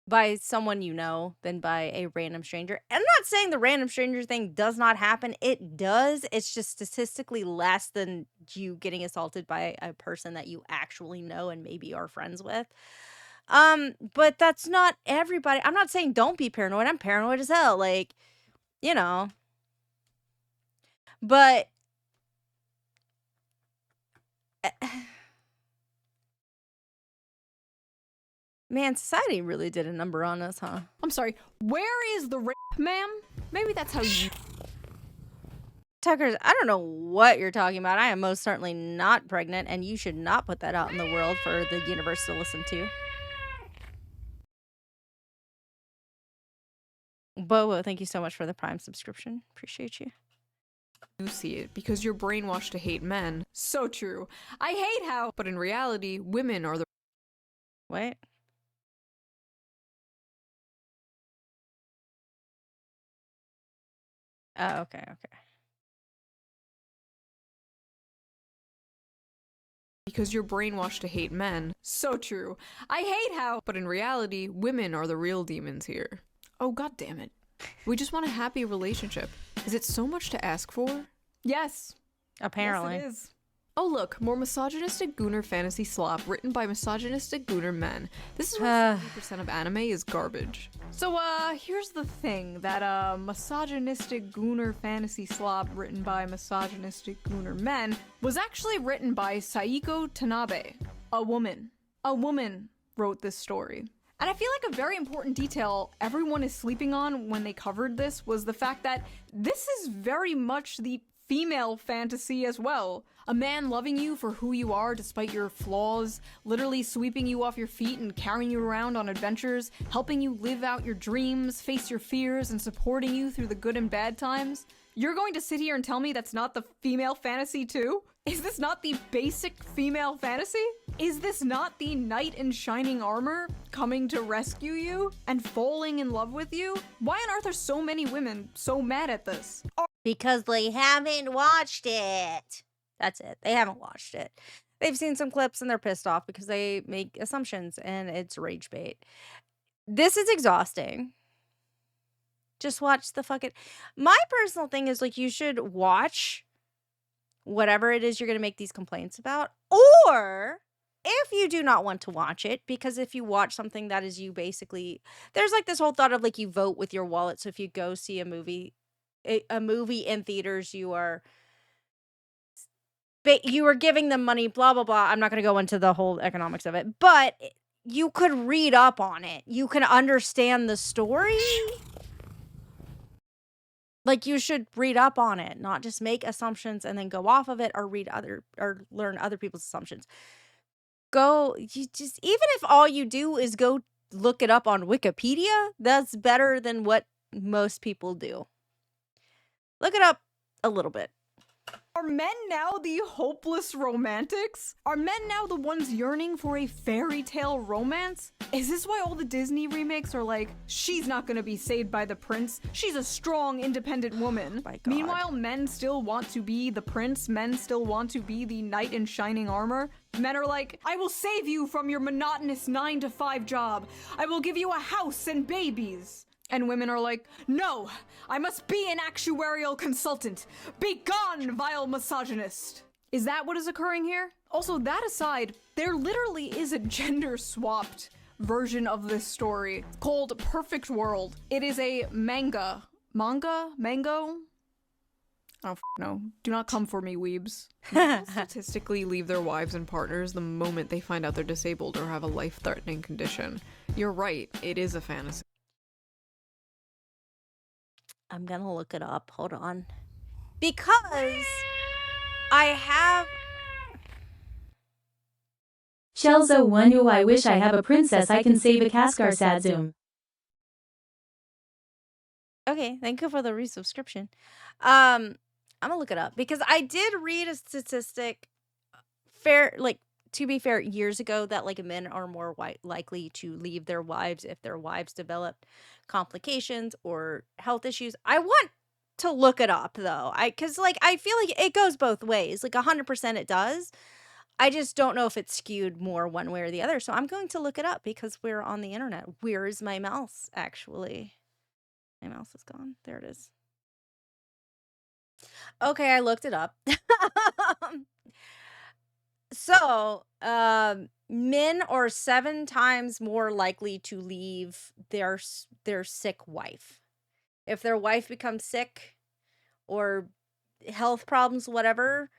by someone you know than by a random stranger. I'm not saying the random stranger thing does not happen. It does. It's just statistically less than you getting assaulted by a person that you actually know and maybe are friends with. But that's not everybody. I'm not saying don't be paranoid. I'm paranoid as hell. Like, you know. But man, society really did a number on us, huh? I'm sorry, where is the rape, ma'am? Maybe that's how you... Tuckers, I don't know what you're talking about. I am most certainly not pregnant, and you should not put that out in the world for the universe to listen to. Bobo, thank you so much for the Prime subscription. Appreciate you. You see it because you're brainwashed to hate men. So true. I hate how... But in reality, women are the... Wait. Oh, okay. Because you're brainwashed to hate men. So true. I hate how... But in reality, women are the real demons here. Oh, god damn it. We just want a happy relationship. Is it so much to ask for? Yes. Apparently. Yes, it is. Oh look, more misogynistic gooner fantasy slop written by misogynistic gooner men. This is why 70% of anime is garbage. So here's the thing, that misogynistic gooner fantasy slop written by misogynistic gooner men was actually written by Saiko Tanabe, a woman. A woman wrote this story. And I feel like a very important detail everyone is sleeping on when they covered this was the fact that this is very much the female fantasy as well. A man loving you for who you are despite your flaws, literally sweeping you off your feet and carrying you around on adventures, helping you live out your dreams, face your fears, and supporting you through the good and bad times. You're going to sit here and tell me that's not the female fantasy too? Is this not the basic female fantasy? Is this not the knight in shining armor coming to rescue you and falling in love with you? Why on earth are so many women so mad at this? Because they haven't watched it. That's it. They haven't watched it. They've seen some clips and they're pissed off because they make assumptions and it's rage bait. This is exhausting. Just watch the fucking... My personal thing is, like, you should watch whatever it is you're going to make these complaints about. Or if you do not want to watch it, because if you watch something that is you basically... There's, like, this whole thought of, like, you vote with your wallet. So if you go see a movie in theaters, you are giving them money, blah, blah, blah. I'm not going to go into the whole economics of it. But you could read up on it. You can understand the story. Like, you should read up on it, not just make assumptions and then go off of it or learn other people's assumptions. Even if all you do is go look it up on Wikipedia, that's better than what most people do. Look it up a little bit. Are men now the hopeless romantics? Are men now the ones yearning for a fairy tale romance? Is this why all the Disney remakes are like, she's not gonna be saved by the prince, she's a strong, independent woman? My God. Meanwhile, men still want to be the prince, men still want to be the knight in shining armor. Men are like, I will save you from your monotonous 9-to-5 job. I will give you a house and babies. And women are like, no, I must be an actuarial consultant. Be gone, vile misogynist. Is that what is occurring here? Also, that aside, there literally is a gender-swapped version of this story called Perfect World. It is a mango? Mango? I don't know. Do not come for me, weebs. Men statistically leave their wives and partners the moment they find out they're disabled or have a life-threatening condition. You're right, it is a fantasy. I'm gonna look it up. Hold on. Because I have... Shoe0nHead, who I wish I have a princess I can save a Kaskar Sadzum. Okay, thank you for the resubscription. I'm gonna look it up because I did read a statistic, to be fair, years ago that like men are more likely to leave their wives if their wives developed complications or health issues. I want to look it up though. Cause like I feel like it goes both ways. Like 100% it does. I just don't know if it's skewed more one way or the other. So I'm going to look it up because we're on the internet. Where is my mouse actually? My mouse is gone. There it is. Okay, I looked it up. So, men are 7 times more likely to leave their sick wife. If their wife becomes sick or health problems, whatever,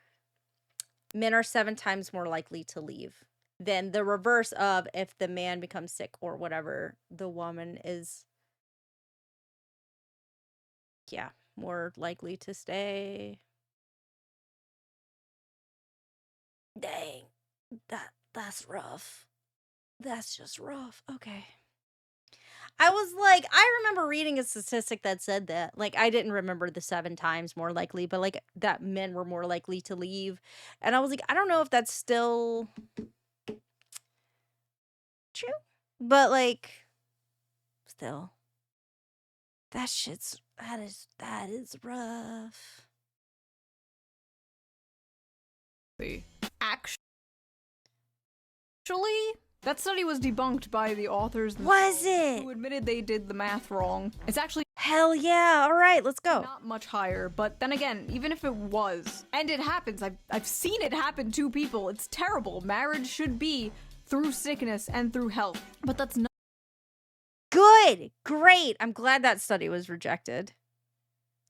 men are 7 times more likely to leave than the reverse of if the man becomes sick or whatever, the woman is, yeah, more likely to stay. Dang, that's rough. That's just rough. Okay. I was like, I remember reading a statistic that said that. Like, I didn't remember the 7 times more likely, but like that men were more likely to leave. And I was like, I don't know if that's still true, but like, still, that is rough. Actually, that study was debunked by the authors Was it? who admitted they did the math wrong. It's actually Hell yeah. All right, let's go. not much higher, but then again, even if it was, and it happens, I've seen it happen to people, it's terrible. Marriage should be through sickness and through health, but that's not. Good. Great. I'm glad that study was rejected.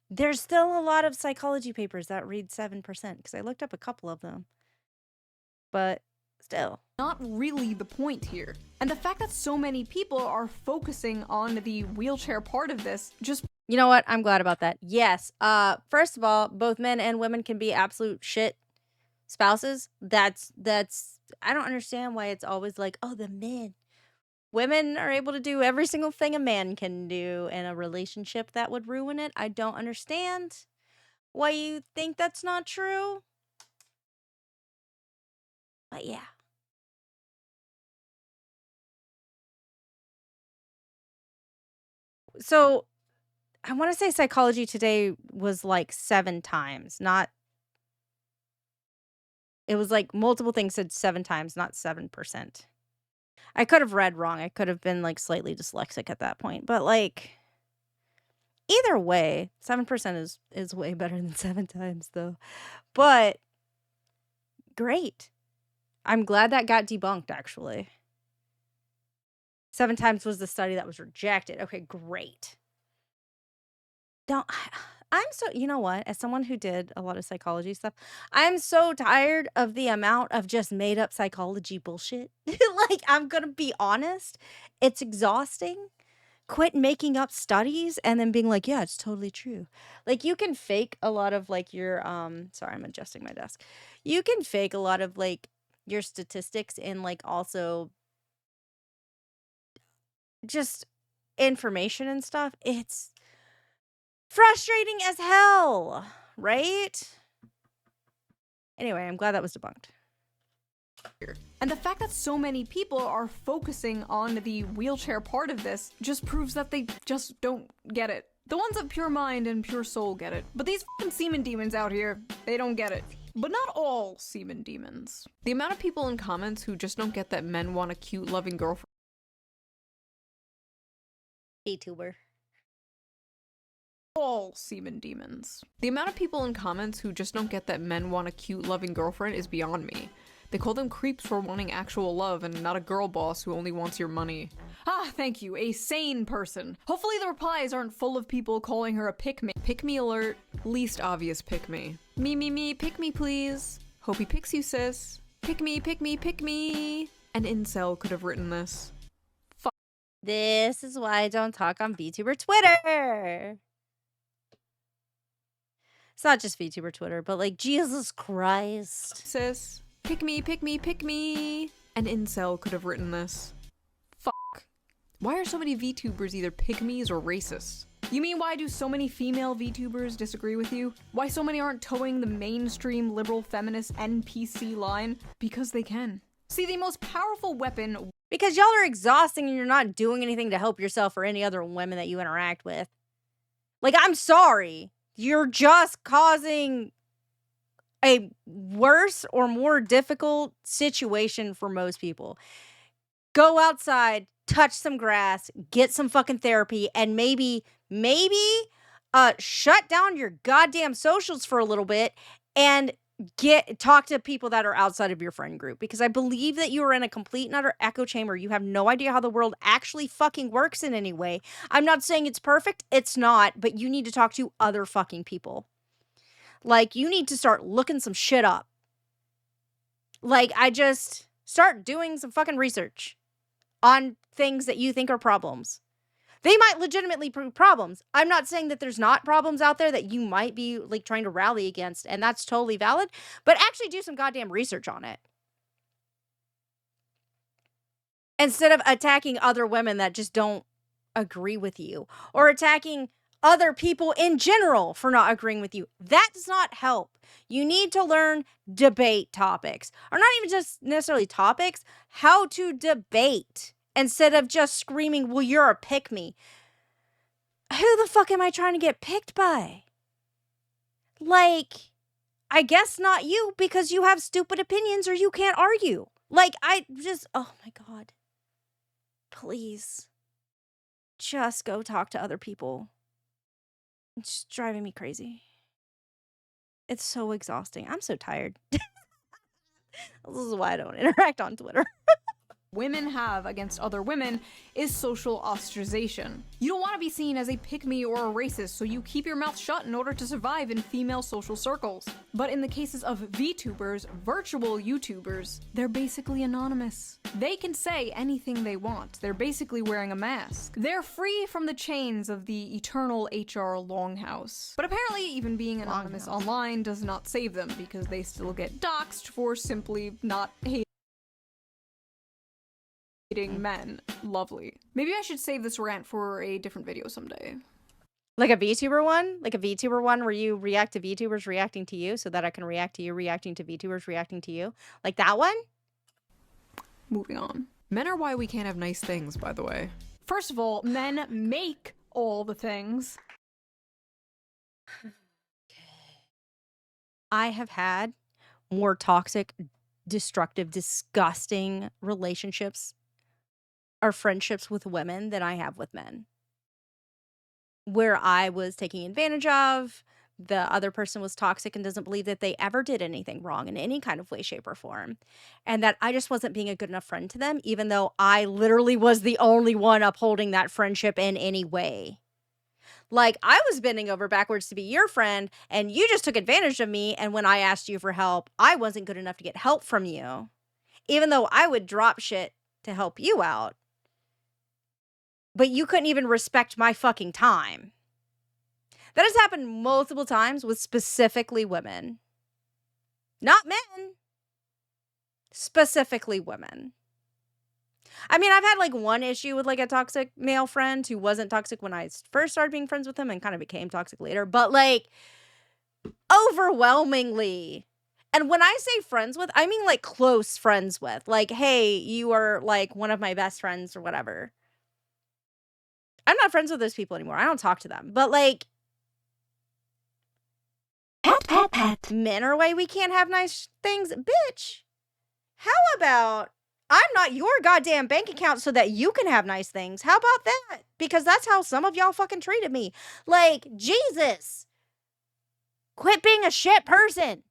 There's still a lot of psychology papers that read 7% because I looked up a couple of them. But still. not really the point here. And the fact that so many people are focusing on the wheelchair part of this just You know what? I'm glad about that. Yes. First of all, both men and women can be absolute shit spouses. That's I don't understand why it's always like, oh, the men. Women are able to do every single thing a man can do in a relationship that would ruin it. I don't understand why you think that's not true. But yeah. So I want to say Psychology Today was like 7 times, not it was like multiple things said 7 times, not 7%. I could have read wrong. I could have been like slightly dyslexic at that point, but like either way, 7% is way better than 7 times though. But great. I'm glad that got debunked actually. 7 times was the study that was rejected. Okay, great. Don't I'm so you know what? As someone who did a lot of psychology stuff, I'm so tired of the amount of just made up psychology bullshit. Like, I'm gonna be honest, it's exhausting. Quit making up studies and then being like, "Yeah, it's totally true." Like, you can fake a lot of, like, your, sorry, I'm adjusting my desk. You can fake a lot of, like, your statistics and, like, also just information and stuff. It's frustrating as hell, right? Anyway, I'm glad that was debunked. And the fact that so many people are focusing on the wheelchair part of this just proves that they just don't get it. The ones of pure mind and pure soul get it, but these fucking semen demons out here, they don't get it. But not all semen demons. The amount of people in comments who just don't get that men want a cute, loving girlfriend. VTuber. All semen demons. The amount of people in comments who just don't get that men want a cute, loving girlfriend is beyond me. They call them creeps for wanting actual love and not a girl boss who only wants your money. Ah, thank you, a sane person. Hopefully the replies aren't full of people calling her a pick-me. Pick-me alert, least obvious pick-me. Me, pick me please. Hope he picks you, sis. Pick me, pick me, pick me. An incel could have written this. This is why I don't talk on VTuber Twitter. It's not just VTuber Twitter, but like, Jesus Christ. Sis, pick me, pick me, pick me. An incel could have written this. Fuck. Why are so many VTubers either pick-me's or racists? You mean why do so many female VTubers disagree with you? Why so many aren't towing the mainstream liberal feminist NPC line? Because they can. See, the most powerful weapon— Because y'all are exhausting and you're not doing anything to help yourself or any other women that you interact with. Like, I'm sorry. You're just causing a worse or more difficult situation for most people. Go outside, touch some grass, get some fucking therapy, and maybe shut down your goddamn socials for a little bit and talk to people that are outside of your friend group, because I believe that you are in a complete and utter echo chamber. You have no idea how the world actually fucking works in any way. I'm not saying it's perfect. It's not, but you need to talk to other fucking people. Like, you need to start looking some shit up. Like, start doing some fucking research on things that you think are problems. They might legitimately prove problems. I'm not saying that there's not problems out there that you might be like trying to rally against, and that's totally valid, but actually do some goddamn research on it. Instead of attacking other women that just don't agree with you, or attacking other people in general for not agreeing with you. That does not help. You need to learn debate topics, or not even just necessarily topics, how to debate. Instead of just screaming, well, you're a pick-me. Who the fuck am I trying to get picked by? Like, I guess not you, because you have stupid opinions or you can't argue. Like, oh my God. Please. Just go talk to other people. It's just driving me crazy. It's so exhausting. I'm so tired. This is why I don't interact on Twitter. women have against other women is social ostracization. You don't want to be seen as a pick-me or a racist, so you keep your mouth shut in order to survive in female social circles. But in the cases of VTubers, virtual YouTubers, they're basically anonymous. They can say anything they want. They're basically wearing a mask. They're free from the chains of the eternal HR Longhouse. But apparently, even being anonymous online does not save them, because they still get doxxed for simply not hating men. Lovely. Maybe I should save this rant for a different video someday. Like a VTuber one? Like a VTuber one where you react to VTubers reacting to you so that I can react to you reacting to VTubers reacting to you? Like that one? Moving on. Men are why we can't have nice things, by the way. First of all, men make all the things. I have had more toxic, destructive, disgusting relationships or friendships with women than I have with men. Where I was taking advantage of, the other person was toxic and doesn't believe that they ever did anything wrong in any kind of way, shape, or form. And that I just wasn't being a good enough friend to them, even though I literally was the only one upholding that friendship in any way. Like, I was bending over backwards to be your friend, and you just took advantage of me, and when I asked you for help, I wasn't good enough to get help from you. Even though I would drop shit to help you out. But you couldn't even respect my fucking time. That has happened multiple times with specifically women. Not men. Specifically women. I mean, I've had like one issue with like a toxic male friend who wasn't toxic when I first started being friends with him and kind of became toxic later. But like, overwhelmingly. And when I say friends with, I mean like close friends with. Like, hey, you are like one of my best friends or whatever. I'm not friends with those people anymore. I don't talk to them. But like, pat. Men are why we can't have nice things. Bitch, how about I'm not your goddamn bank account so that you can have nice things? How about that? Because that's how some of y'all fucking treated me. Like, Jesus. Quit being a shit person.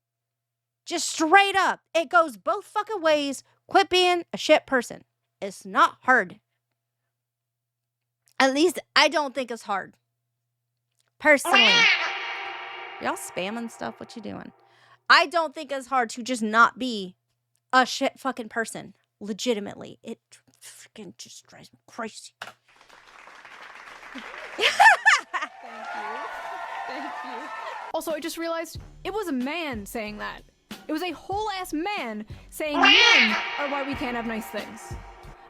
Just straight up. It goes both fucking ways. Quit being a shit person. It's not hard. At least I don't think it's hard. Personally. Y'all spamming stuff? What you doing? I don't think it's hard to just not be a shit fucking person. Legitimately. It freaking just drives me crazy. Thank you. Thank you. Also, I just realized it was a man saying that. It was a whole ass man saying men are why we can't have nice things.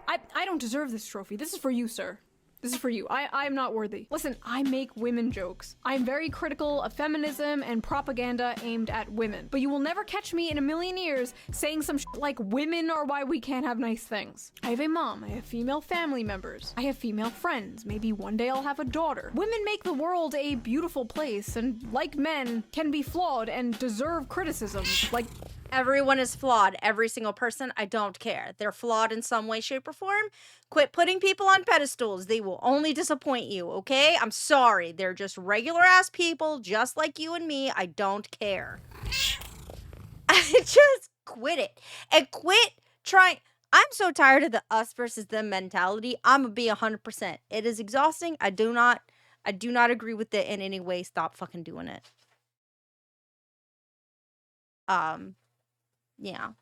I don't deserve this trophy. This is for you, sir. This is for you. I am not worthy. Listen, I make women jokes. I'm very critical of feminism and propaganda aimed at women. But you will never catch me in a million years saying some shit like women are why we can't have nice things. I have a mom. I have female family members. I have female friends. Maybe one day I'll have a daughter. Women make the world a beautiful place and, like men, can be flawed and deserve criticism. Like, everyone is flawed. Every single person. I don't care. They're flawed in some way, shape, or form. Quit putting people on pedestals. They will only disappoint you, okay? I'm sorry. They're just regular ass people, just like you and me. I don't care. Just quit it. And quit trying. I'm so tired of the us versus them mentality. I'm gonna be 100%. It is exhausting. I do not agree with it in any way. Stop fucking doing it. Yeah.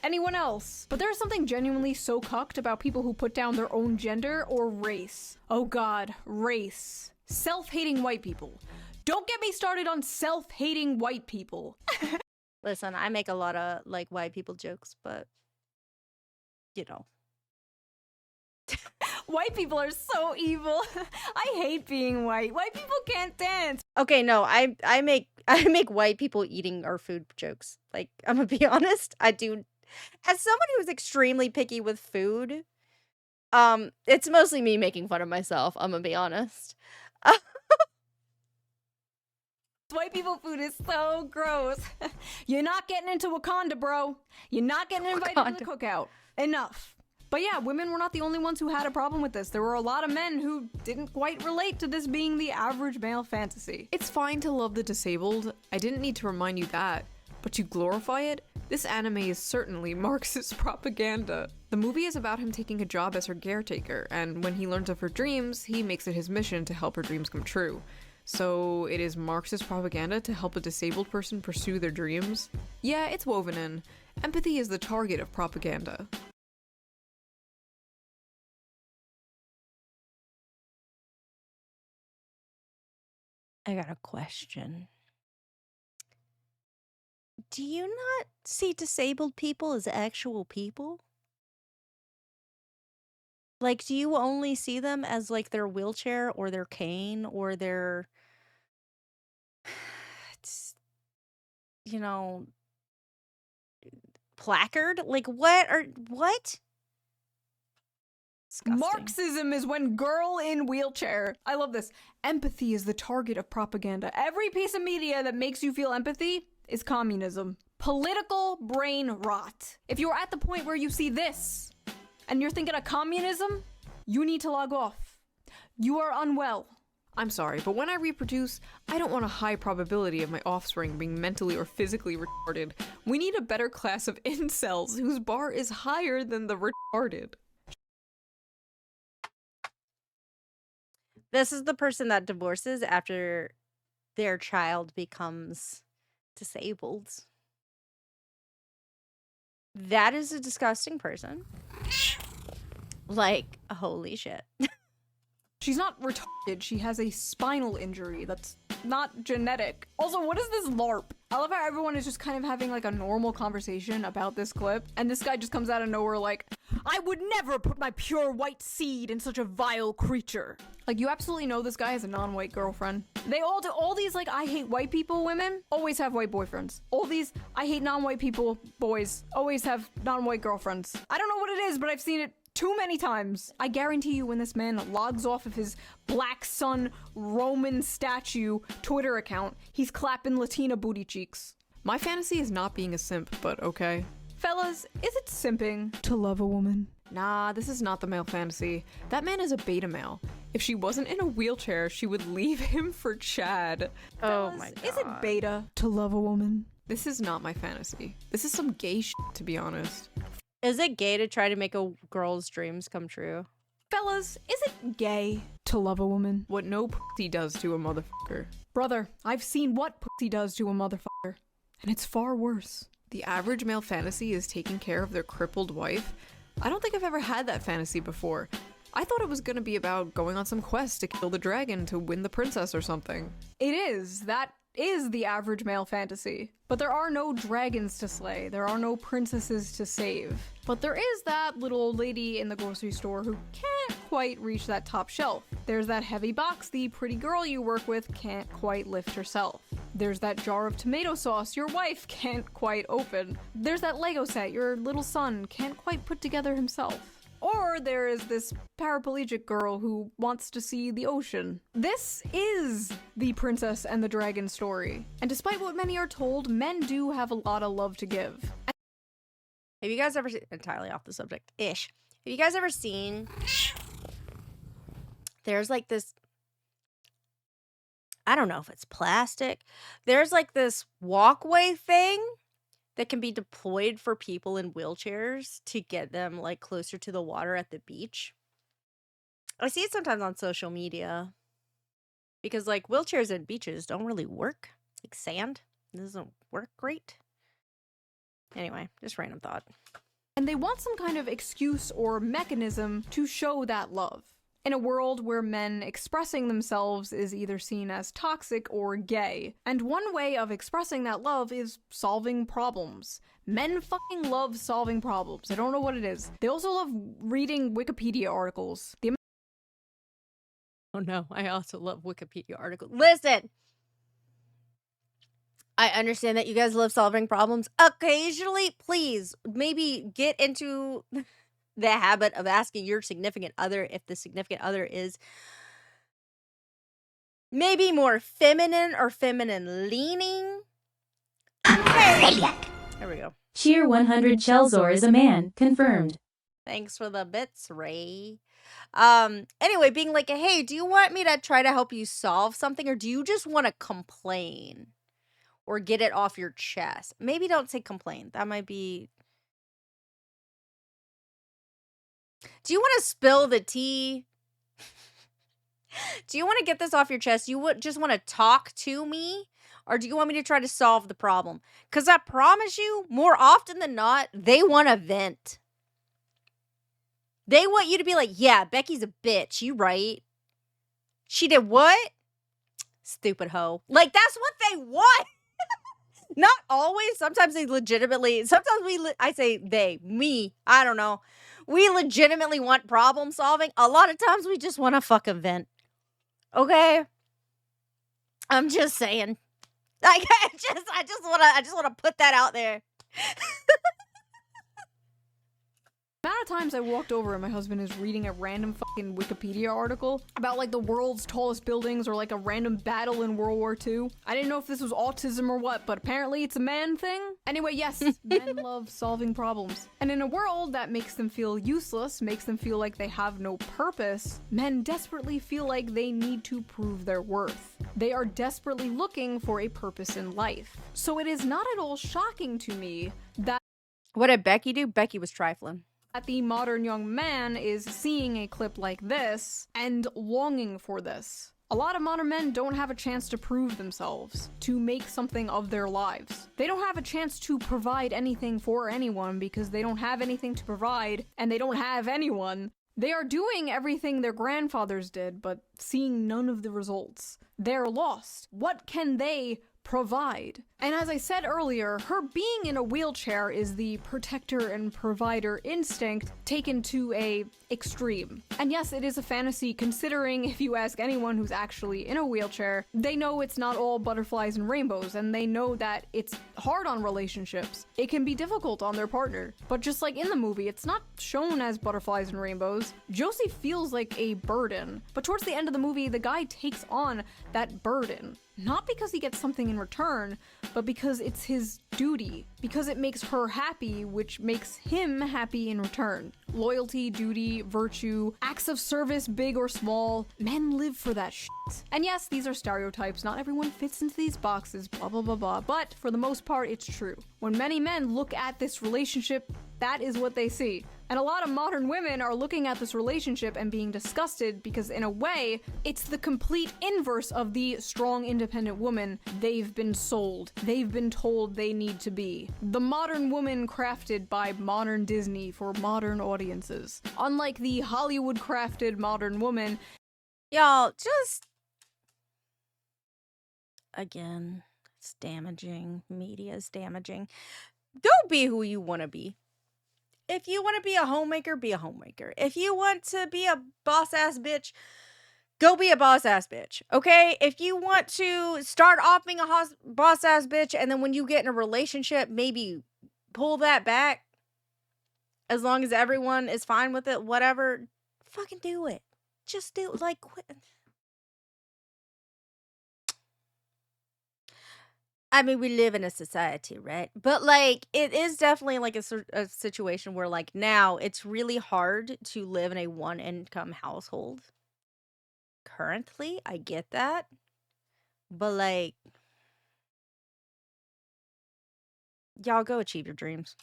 anyone else. But there's something genuinely so cucked about people who put down their own gender or race. Oh god, race. Self-hating white people. Don't get me started on self-hating white people. Listen, I make a lot of, like, white people jokes, but, you know. White people are so evil. I hate being white. White people can't dance. Okay, no, I make white people eating our food jokes. Like, I'm gonna be honest, I do. As someone who's extremely picky with food, it's mostly me making fun of myself, I'm gonna be honest. White people food is so gross. You're not getting into Wakanda, bro. You're not getting invited to the cookout. Enough. But yeah, women were not the only ones who had a problem with this. There were a lot of men who didn't quite relate to this being the average male fantasy. It's fine to love the disabled. I didn't need to remind you that. But to glorify it, this anime is certainly Marxist propaganda. The movie is about him taking a job as her caretaker, and when he learns of her dreams, he makes it his mission to help her dreams come true. So it is Marxist propaganda to help a disabled person pursue their dreams? Yeah, it's woven in. Empathy is the target of propaganda. I got a question. Do you not see disabled people as actual people? Like, do you only see them as, like, their wheelchair or their cane or their, s you know, placard? Like, what? Disgusting. Marxism is when girl in wheelchair. I love this. Empathy is the target of propaganda. Every piece of media that makes you feel empathy is communism. Political brain rot. If you're at the point where you see this and you're thinking of communism, you need to log off. You are unwell. I'm sorry, but when I reproduce, I don't want a high probability of my offspring being mentally or physically retarded. We need a better class of incels whose bar is higher than the retarded. This is the person that divorces after their child becomes disabled. That is a disgusting person. Like, holy shit. She's not retarded, she has a spinal injury that's not genetic. Also, what is this LARP? I love how everyone is just kind of having like a normal conversation about this clip, and this guy just comes out of nowhere like, I would never put my pure white seed in such a vile creature. Like, you absolutely know this guy has a non-white girlfriend. They all do, all these like, I hate white people women always have white boyfriends. All these, I hate non-white people boys always have non-white girlfriends. I don't know what it is, but I've seen it too many times. I guarantee you when this man logs off of his Black Sun Roman statue Twitter account, he's clapping Latina booty cheeks. My fantasy is not being a simp, but okay. Fellas, is it simping to love a woman? Nah, this is not the male fantasy. That man is a beta male. If she wasn't in a wheelchair, she would leave him for Chad. Oh Fellas, my god. is it beta to love a woman? This is not my fantasy. This is some gay shit, to be honest. Is it gay to try to make a girl's dreams come true? Fellas, is it gay to love a woman? What no pussy does to a motherfucker. Brother, I've seen what pussy does to a motherfucker, and it's far worse. The average male fantasy is taking care of their crippled wife. I don't think I've ever had that fantasy before. I thought it was gonna be about going on some quest to kill the dragon to win the princess or something. It is. That is the average male fantasy. But there are no dragons to slay. There are no princesses to save. But there is that little old lady in the grocery store who can't quite reach that top shelf. There's that heavy box the pretty girl you work with can't quite lift herself. There's that jar of tomato sauce your wife can't quite open. There's that Lego set your little son can't quite put together himself. Or there is this paraplegic girl who wants to see the ocean. This is the Princess and the Dragon story. And despite what many are told, men do have a lot of love to give. Have you guys ever seen, entirely off the subject-ish, have you guys ever seen, there's like this, I don't know if it's plastic, there's like this walkway thing that can be deployed for people in wheelchairs to get them like closer to the water at the beach. I see it sometimes on social media because like wheelchairs at beaches don't really work. Like sand doesn't work great. Anyway, just random thought. And they want some kind of excuse or mechanism to show that love. In a world where men expressing themselves is either seen as toxic or gay. And one way of expressing that love is solving problems. Men fucking love solving problems. I don't know what it is. They also love reading Wikipedia articles. Oh no, I also love Wikipedia articles. Listen! I understand that you guys love solving problems. Occasionally, please, maybe get into the habit of asking your significant other if the significant other is maybe more feminine or feminine leaning. Okay. There we go. Cheer 100 Chelzor is a man, confirmed. Thanks for the bits, Ray. Anyway, being like, hey, do you want me to try to help you solve something or do you just want to complain? or get it off your chest. Maybe don't say complain. That might be. Do you want to spill the tea? Do you want to get this off your chest? You would just want to talk to me? Or do you want me to try to solve the problem? Because I promise you, more often than not, they want to vent. They want you to be like, yeah, Becky's a bitch. You right. She did what? Stupid hoe. Like, that's what they want. Not always. Sometimes they legitimately, I say they, me, I don't know. We legitimately want problem solving. A lot of times we just want to fucking vent. Okay? I'm just saying. Like, I just want to put that out there. The amount of times I walked over and my husband is reading a random fucking Wikipedia article about like the world's tallest buildings or like a random battle in World War II. I didn't know if this was autism or what, but apparently it's a man thing. Anyway, yes, men love solving problems. And in a world that makes them feel useless, makes them feel like they have no purpose, men desperately feel like they need to prove their worth. They are desperately looking for a purpose in life. So it is not at all shocking to me that What did Becky do? Becky was trifling. the modern young man is seeing a clip like this and longing for this. A lot of modern men don't have a chance to prove themselves, to make something of their lives. They don't have a chance to provide anything for anyone because they don't have anything to provide and they don't have anyone. They are doing everything their grandfathers did, but seeing none of the results. They're lost. What can they provide? And as I said earlier, her being in a wheelchair is the protector and provider instinct taken to a extreme. And yes, it is a fantasy, considering if you ask anyone who's actually in a wheelchair, they know it's not all butterflies and rainbows, and they know that it's hard on relationships. It can be difficult on their partner. But just like in the movie, it's not shown as butterflies and rainbows. Josie feels like a burden. But towards the end of the movie, the guy takes on that burden. Not because he gets something in return, but because it's his duty. Because it makes her happy, which makes him happy in return. Loyalty, duty, virtue, acts of service, big or small. Men live for that shit. And yes, these are stereotypes. Not everyone fits into these boxes, blah blah blah blah. But for the most part, it's true. When many men look at this relationship, that is what they see. And a lot of modern women are looking at this relationship and being disgusted because, in a way, it's the complete inverse of the strong, independent woman they've been sold. They've been told they need to be. The modern woman crafted by modern Disney for modern audiences. Unlike the Hollywood-crafted modern woman. Y'all, just... Again, it's damaging. Media is damaging. Go be who you want to be. If you want to be a homemaker, be a homemaker. If you want to be a boss-ass bitch, go be a boss-ass bitch, okay? If you want to start off being a boss-ass bitch, and then when you get in a relationship, maybe pull that back, as long as everyone is fine with it, whatever, fucking do it. Just do it, like, quit. I mean, we live in a society, right? But, like, it is definitely, like, a situation where, like, now it's really hard to live in a one-income household. Currently, I get that. But, like, y'all go achieve your dreams.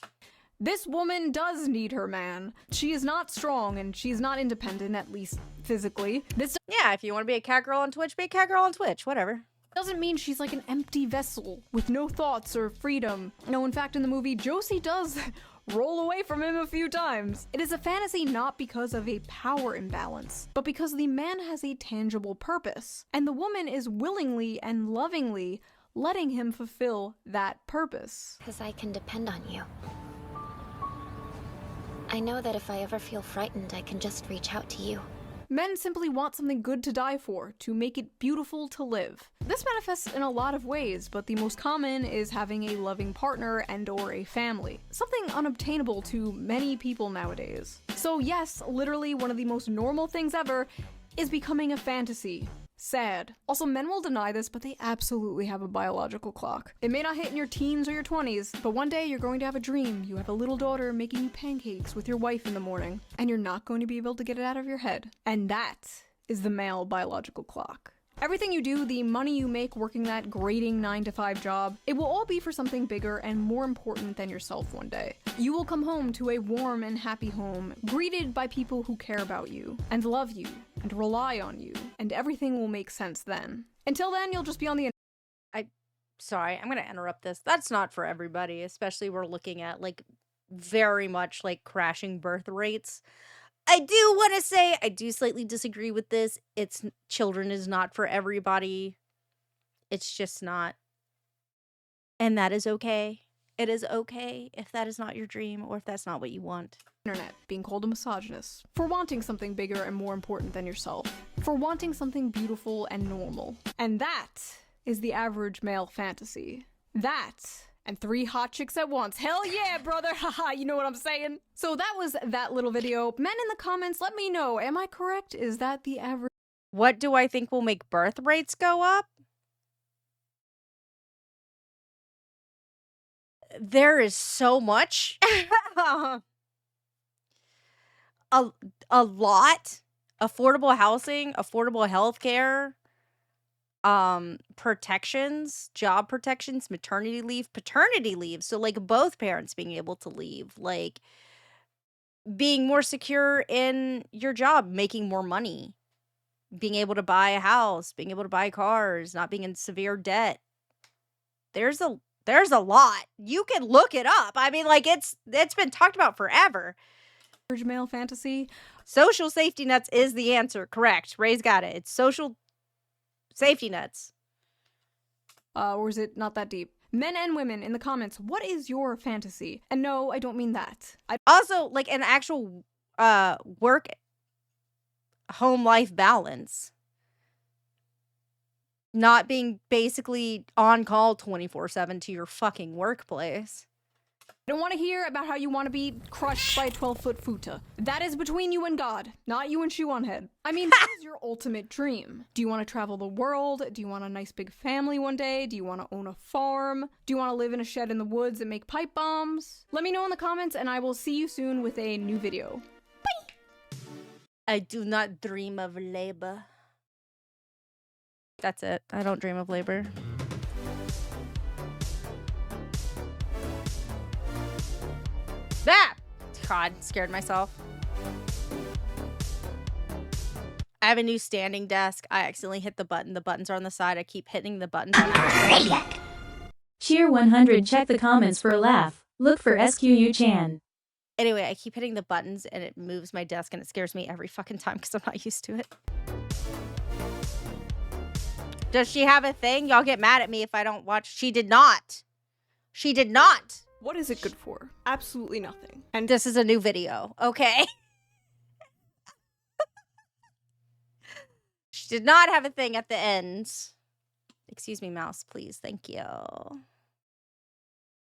This woman does need her man. She is not strong and she's not independent, at least physically. Yeah, if you want to be a cat girl on Twitch, be a cat girl on Twitch, whatever. Doesn't mean she's like an empty vessel with no thoughts or freedom. No, in fact, in the movie, Josie does roll away from him a few times. It is a fantasy not because of a power imbalance, but because the man has a tangible purpose, and the woman is willingly and lovingly letting him fulfill that purpose. Because I can depend on you. I know that if I ever feel frightened, I can just reach out to you. Men simply want something good to die for, to make it beautiful to live. This manifests in a lot of ways, but the most common is having a loving partner and/or a family. Something unobtainable to many people nowadays. So yes, literally one of the most normal things ever is becoming a fantasy. Sad. Also, men will deny this, but they absolutely have a biological clock. It may not hit in your teens or your 20s, but one day you're going to have a dream. You have a little daughter making you pancakes with your wife in the morning, and you're not going to be able to get it out of your head. And that is the male biological clock. Everything you do, the money you make working that grating 9-to-5 job, it will all be for something bigger and more important than yourself one day. You will come home to a warm and happy home, greeted by people who care about you, and love you, and rely on you, and everything will make sense then. Until then, you'll just be on the Sorry, I'm gonna interrupt this. That's not for everybody, especially we're looking at, like, very much, like, crashing birth rates. I do want to say, I do slightly disagree with this. Children is not for everybody. It's just not. And that is okay. It is okay if that is not your dream or if that's not what you want. internet, being called a misogynist, for wanting something bigger and more important than yourself, for wanting something beautiful and normal. And that is the average male fantasy. That and 3 hot chicks at once. Hell yeah, brother! Haha, you know what I'm saying? So that was that little video. Men in the comments, let me know, am I correct? Is that the average? What do I think will make birth rates go up? There is so much. a lot. Affordable housing, affordable healthcare, protections, job protections, maternity leave, paternity leave. So like both parents being able to leave, like being more secure in your job, making more money, being able to buy a house, being able to buy cars, not being in severe debt. There's a lot. You can look it up. I mean, like it's been talked about forever. Male fantasy? Social safety nets is the answer. Correct. Ray's got it. It's social safety nets. Or is it not that deep? Men and women in the comments, what is your fantasy? And no, I don't mean that. Also, like an actual work home life balance. Not being basically on call 24/7 to your fucking workplace. I don't want to hear about how you want to be crushed by a 12-foot futa. That is between you and God, not you and Shoe0nHead. I mean, what is your ultimate dream? Do you want to travel the world? Do you want a nice big family one day? Do you want to own a farm? Do you want to live in a shed in the woods and make pipe bombs? Let me know in the comments and I will see you soon with a new video. Bye! I do not dream of labor. That's it. I don't dream of labor. Ah! God, scared myself. I have a new standing desk. I accidentally hit the button. The buttons are on the side. I keep hitting the buttons. Cheer100 check the comments for a laugh. Look for SQU-chan. Anyway, I keep hitting the buttons and it moves my desk and it scares me every fucking time because I'm not used to it. Does she have a thing? Y'all get mad at me if I don't watch. She did not. She did not. What is it good for? Absolutely nothing. And This is a new video, okay? She did not have a thing at the end. Excuse me, mouse, please. Thank you.